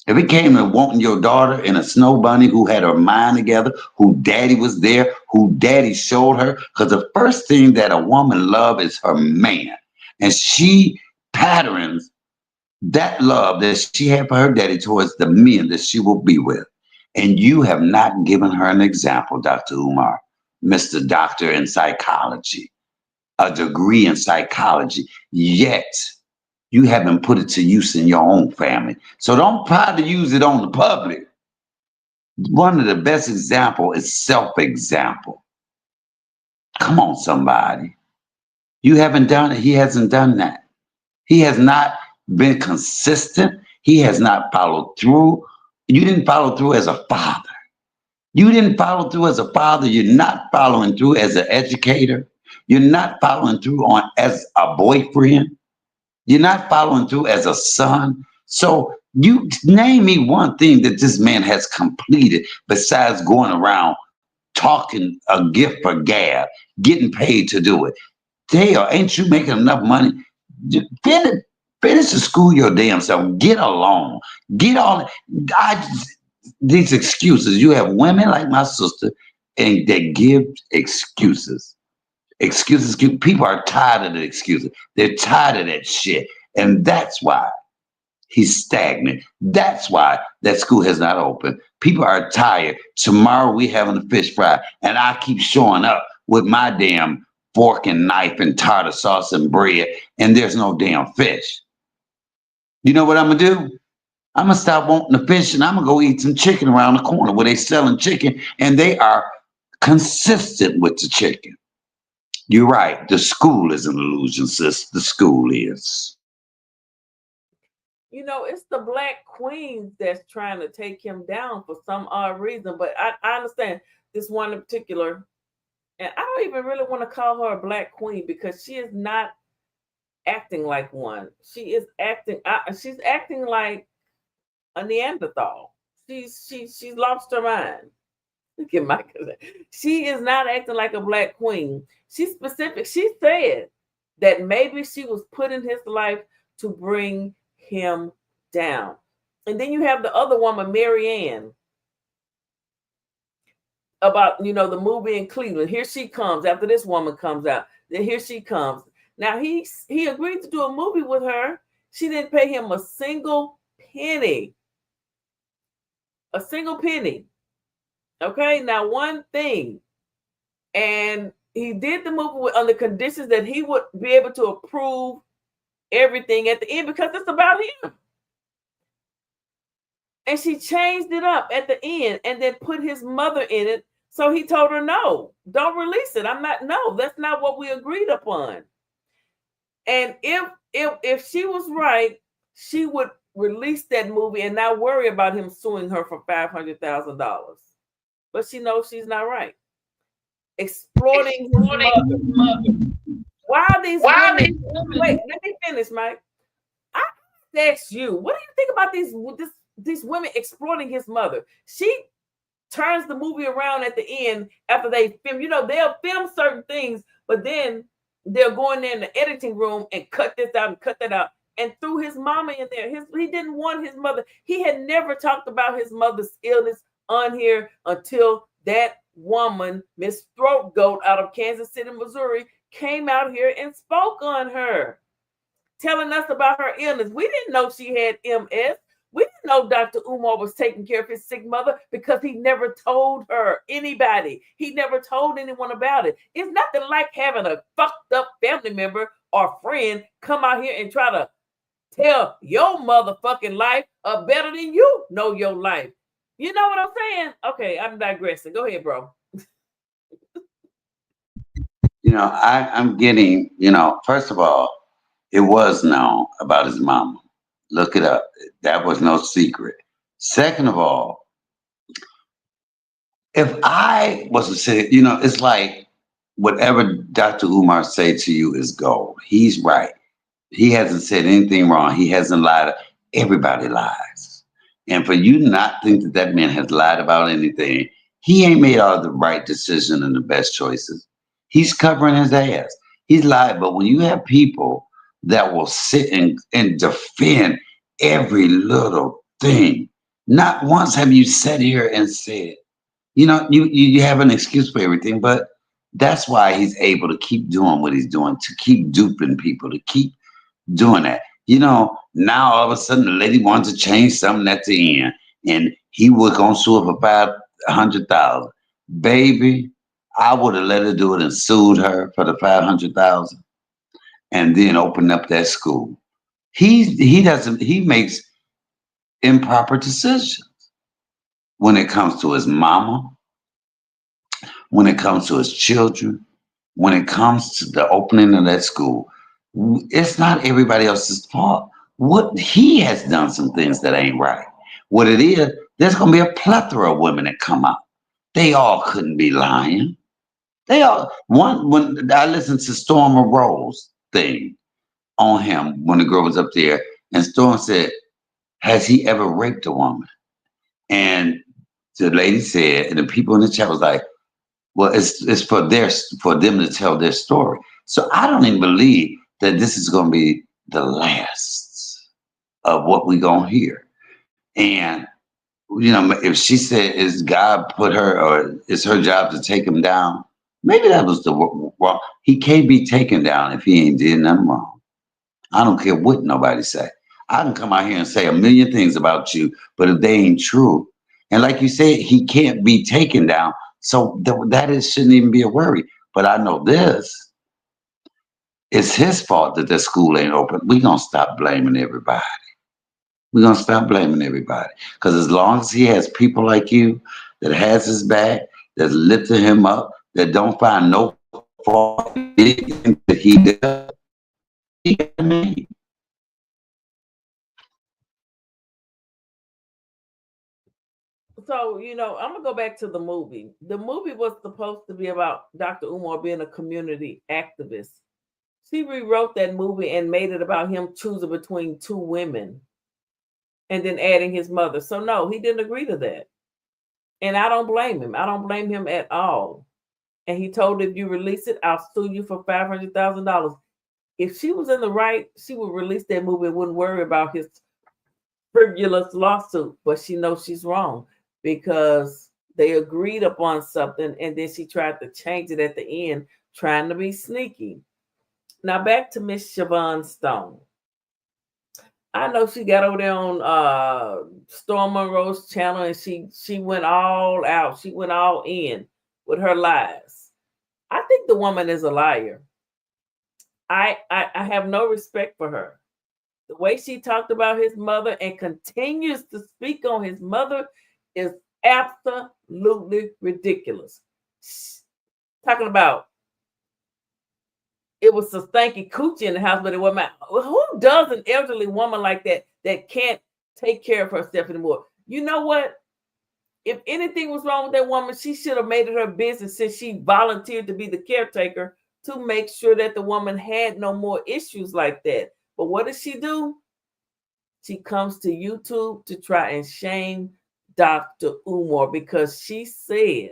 If it came to wanting your daughter in a snow bunny who had her mind together, who daddy was there, who daddy showed her, because the first thing that a woman loves is her man. And she patterns that love that she had for her daddy towards the men that she will be with. And you have not given her an example, Dr. Umar, Mr. Doctor in psychology, a degree in psychology, yet you haven't put it to use in your own family. So don't try to use it on the public. One of the best example is self-example. Come on, somebody. You haven't done it. He hasn't done that. He has not been consistent. He has not followed through. You didn't follow through as a father. You didn't follow through as a father. You're not following through as an educator. You're not following through on as a boyfriend. You're not following through as a son. So you name me one thing that this man has completed besides going around talking a gift for gab, getting paid to do it. Dale, ain't you making enough money? Finish, finish the school your damn self. Get along. Get on. These excuses. You have women like my sister, and they give excuses. Excuses. People are tired of the excuses. They're tired of that shit, and that's why he's stagnant. That's why that school has not opened. People are tired. Tomorrow we having a fish fry, and I keep showing up with my damn fork and knife and tartar sauce and bread, and there's no damn fish. You know what I'm gonna do? I'm gonna stop wanting the fish, and I'm gonna go eat some chicken around the corner where they selling chicken, and they are consistent with the chicken. You're right. The school is an illusion, sis. The school is. You know, it's the black queens that's trying to take him down for some odd reason. But I understand this one in particular, and I don't even really want to call her a black queen because she is not acting like one. She's acting like a Neanderthal. She's lost her mind. Look at Michael. She is not acting like a black queen. She's specific. She said that maybe she was put in his life to bring him down. And then you have the other woman, Mary Ann, about the movie in Cleveland. Here she comes after this woman comes out. Then here she comes. Now he agreed to do a movie with her. She didn't pay him a single penny. A single penny. Okay, now one thing. And he did the movie on the conditions that he would be able to approve everything at the end because it's about him. And she changed it up at the end and then put his mother in it. So he told her, no, don't release it. That's not what we agreed upon. And if she was right, she would release that movie and not worry about him suing her for $500,000. But she knows she's not right. Exploiting his mother. Why are these women? Wait, let me finish, Mike. I ask you, what do you think about these women exploiting his mother? She turns the movie around at the end after they film. They'll film certain things, but then they'll go in there in the editing room and cut this out and cut that out. And threw his mama in there. He didn't want his mother. He had never talked about his mother's illness on here until that woman, Miss Throat Goat out of Kansas City, Missouri, came out here and spoke on her, telling us about her illness. We didn't know she had MS. We didn't know Dr. Umar was taking care of his sick mother because he never told anybody. He never told anyone about it. It's nothing like having a fucked up family member or friend come out here and try to tell your motherfucking life better than you know your life. You know what I'm saying? Okay, I'm digressing. Go ahead, bro. I'm getting, first of all, it was known about his mama. Look it up. That was no secret. Second of all, if I was to say, it's like whatever Dr. Umar say to you is gold. He's right. He hasn't said anything wrong. He hasn't lied. Everybody lies. And for you not think that that man has lied about anything, he ain't made all the right decision and the best choices. He's covering his ass. He's lied. But when you have people that will sit and defend every little thing, not once have you sat here and said, you have an excuse for everything, but that's why he's able to keep doing what he's doing, to keep duping people, to keep doing that. Now all of a sudden the lady wants to change something at the end, and he was gonna sue her for 500,000. Baby, I would have let her do it and sued her for the 500,000, and then opened up that school. He makes improper decisions when it comes to his mama, when it comes to his children, when it comes to the opening of that school. It's not everybody else's fault. What he has done some things that ain't right. What it is, there's gonna be a plethora of women that come out. They all couldn't be lying. They all one when I listened to Storm Rose thing on him when the girl was up there, and Storm said, "Has he ever raped a woman?" And the lady said, and the people in the chat was like, well, it's for them to tell their story. So I don't even believe that this is going to be the last of what we're going to hear. And if she said, "Is God put her, or it's her job to take him down?" Maybe that was the wrong. He can't be taken down if he ain't did nothing wrong. I don't care what nobody say. I can come out here and say a million things about you, but if they ain't true, and like you said, he can't be taken down. So shouldn't even be a worry. But I know this: it's his fault that the school ain't open. We're gonna stop blaming everybody. We're gonna stop blaming everybody, because as long as he has people like you that has his back, that's lifting him up, that don't find no fault in anything that he does, he got me. So, I'm gonna go back to the movie. The movie was supposed to be about Dr. Umar being a community activist. She rewrote that movie and made it about him choosing between two women and then adding his mother. So no, he didn't agree to that. And I don't blame him. I don't blame him at all. And he told, if you release it, I'll sue you for $500,000. If she was in the right, she would release that movie and wouldn't worry about his frivolous lawsuit. But she knows she's wrong, because they agreed upon something and then she tried to change it at the end, trying to be sneaky. Now back to Miss Siobhan Stone. I know she got over there on Storm Monroe's channel, and she went all out. She went all in with her lies. I think the woman is a liar. I have no respect for her. The way she talked about his mother and continues to speak on his mother is absolutely ridiculous. Talking about it was a stanky coochie in the house, but it wasn't. Who does an elderly woman like that can't take care of herself anymore? You know what? If anything was wrong with that woman, she should have made it her business, since she volunteered to be the caretaker, to make sure that the woman had no more issues like that. But what does she do? She comes to YouTube to try and shame Dr. Umar, because she said,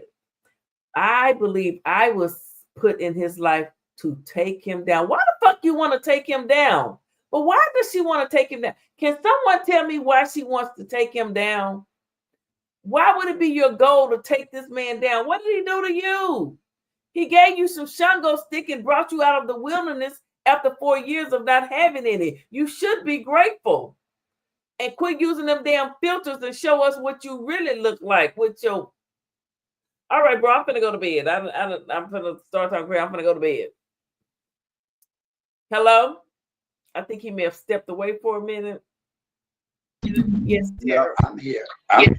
I believe I was put in his life to take him down. Why the fuck you want to take him down? But why does she want to take him down? Can someone tell me why she wants to take him down? Why would it be your goal to take this man down? What did he do to you? He gave you some Shango stick and brought you out of the wilderness after 4 years of not having any. You should be grateful. And quit using them damn filters and show us what you really look like with your... All right, bro, I'm finna go to bed. I'm finna start talking crazy. I'm finna go to bed. Hello? I think he may have stepped away for a minute. Yes, yeah, I'm here. I'm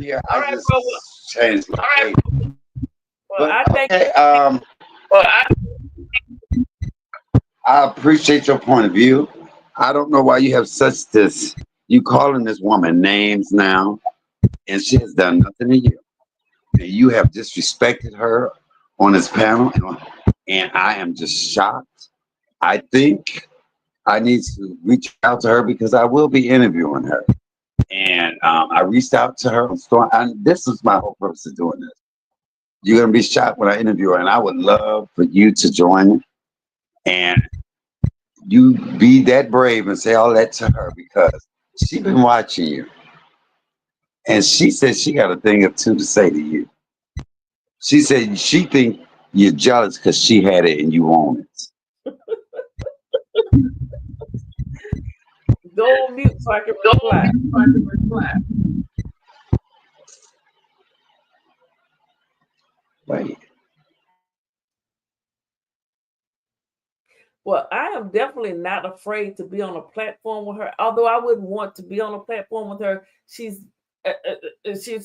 here. All I right, just bro. changed my All right. Well, but, I think... okay, Well, I I appreciate your point of view. I don't know why you have such this. You calling this woman names now, and she has done nothing to you. And you have disrespected her on this panel, and I am just shocked. I think I need to reach out to her because I will be interviewing her. And I reached out to her on Storm, and this is my whole purpose of doing this. You're gonna be shocked when I interview her, and I would love for you to join me and you be that brave and say all that to her because she been watching you, and she said she got a thing or two to say to you. She said she think you're jealous because she had it and you want it. go on mute so I can Go reply. and reply. Wait. Well, I am definitely not afraid to be on a platform with her. Although I wouldn't want to be on a platform with her, she's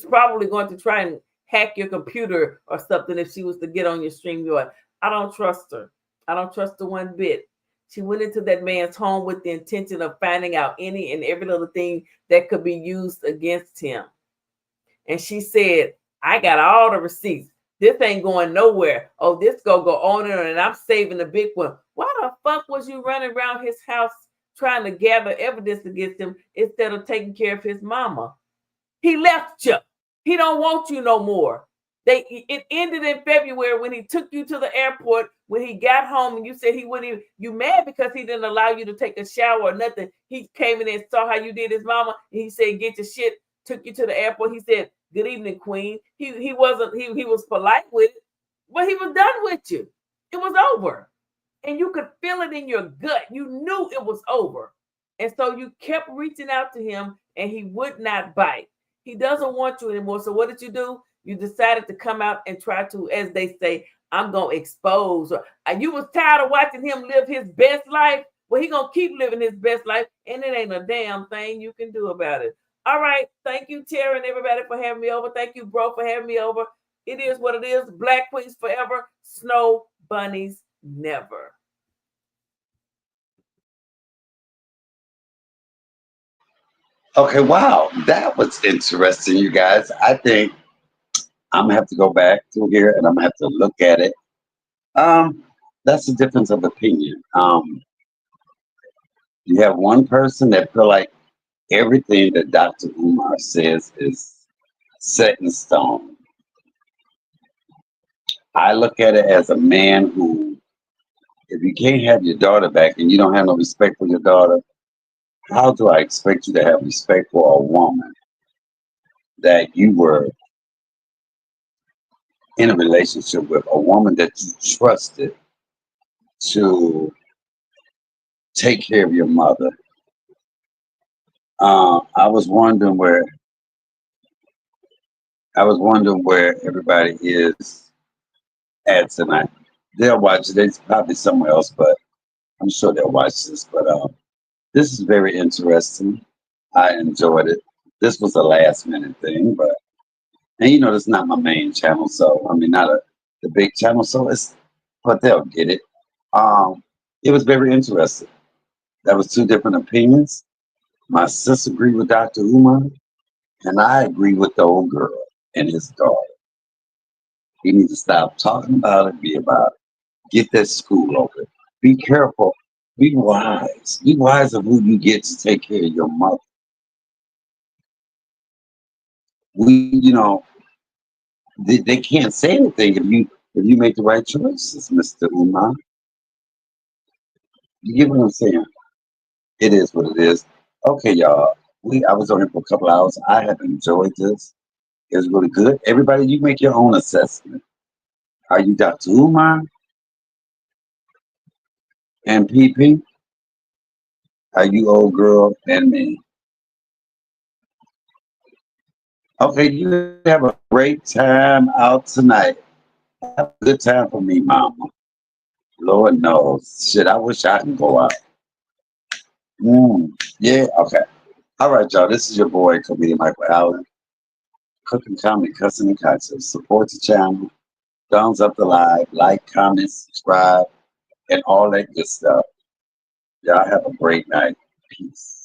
probably going to try and hack your computer or something if she was to get on your StreamYard. I don't trust her. I don't trust her one bit. She went into that man's home with the intention of finding out any and every little thing that could be used against him. And she said, I got all the receipts. This ain't going nowhere. Oh, this go on and I'm saving the big one. Why the fuck was you running around his house trying to gather evidence against him instead of taking care of his mama? He left you. He don't want you no more. It ended in February when he took you to the airport. When he got home and you said he wouldn't even, you mad because he didn't allow you to take a shower or nothing. He came in and saw how you did his mama and he said, get your shit, took you to the airport. He said, good evening, Queen. He was polite with it, but he was done with you. It was over. And you could feel it in your gut. You knew it was over. And so you kept reaching out to him and he would not bite. He doesn't want you anymore. So what did you do? You decided to come out and try to, as they say, I'm going to expose. And you was tired of watching him live his best life. Well, he going to keep living his best life. And it ain't a damn thing you can do about it. All right. Thank you, Tara, and everybody for having me over. Thank you, bro, for having me over. It is what it is. Black queens forever. Snow bunnies never. Okay, wow, that was interesting, you guys. I think I'm gonna have to go back to here and I'm gonna have to look at it. Um, that's a difference of opinion. You have one person that feel like everything that Dr. Umar says is set in stone. I look at it as a man who, if you can't have your daughter back and you don't have no respect for your daughter, how do I expect you to have respect for a woman that you were in a relationship with, a woman that you trusted to take care of your mother? I was wondering where everybody is at tonight. They'll watch it. It's probably somewhere else, but I'm sure they'll watch this. But this is very interesting. I enjoyed it. This was a last minute thing, but and you know, it's not my main channel, so I mean, not the big channel, so but they'll get it. It was very interesting. That was two different opinions. My sister agreed with Dr. Umar, and I agree with the old girl and his daughter. He needs to stop talking about it, be about it. Get that school open. Be careful. Be wise. Be wise of who you get to take care of your mother. You know, they can't say anything if you make the right choices, Mr. Umar. You get what I'm saying? It is what it is. Okay, y'all. I was on here for a couple hours. I have enjoyed this. It was really good. Everybody, you make your own assessment. Are you Dr. Umar and PP? Are you old girl and me? Okay, you have a great time out tonight. Have a good time for me, mama. Lord knows. Shit, I wish I could go out. Yeah, okay. All right, y'all. This is your boy, comedian Michael Allen. Cooking, comedy, cussing, and content. Support the channel. Thumbs up the live, like, comment, subscribe, and all that good stuff. Y'all have a great night. Peace.